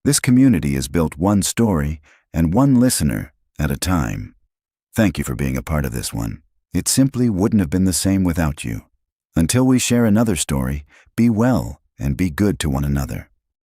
This community is built one story and one listener at a time. Thank you for being a part of this one. It simply wouldn't have been the same without you. Until we share another story, be well and be good to one another.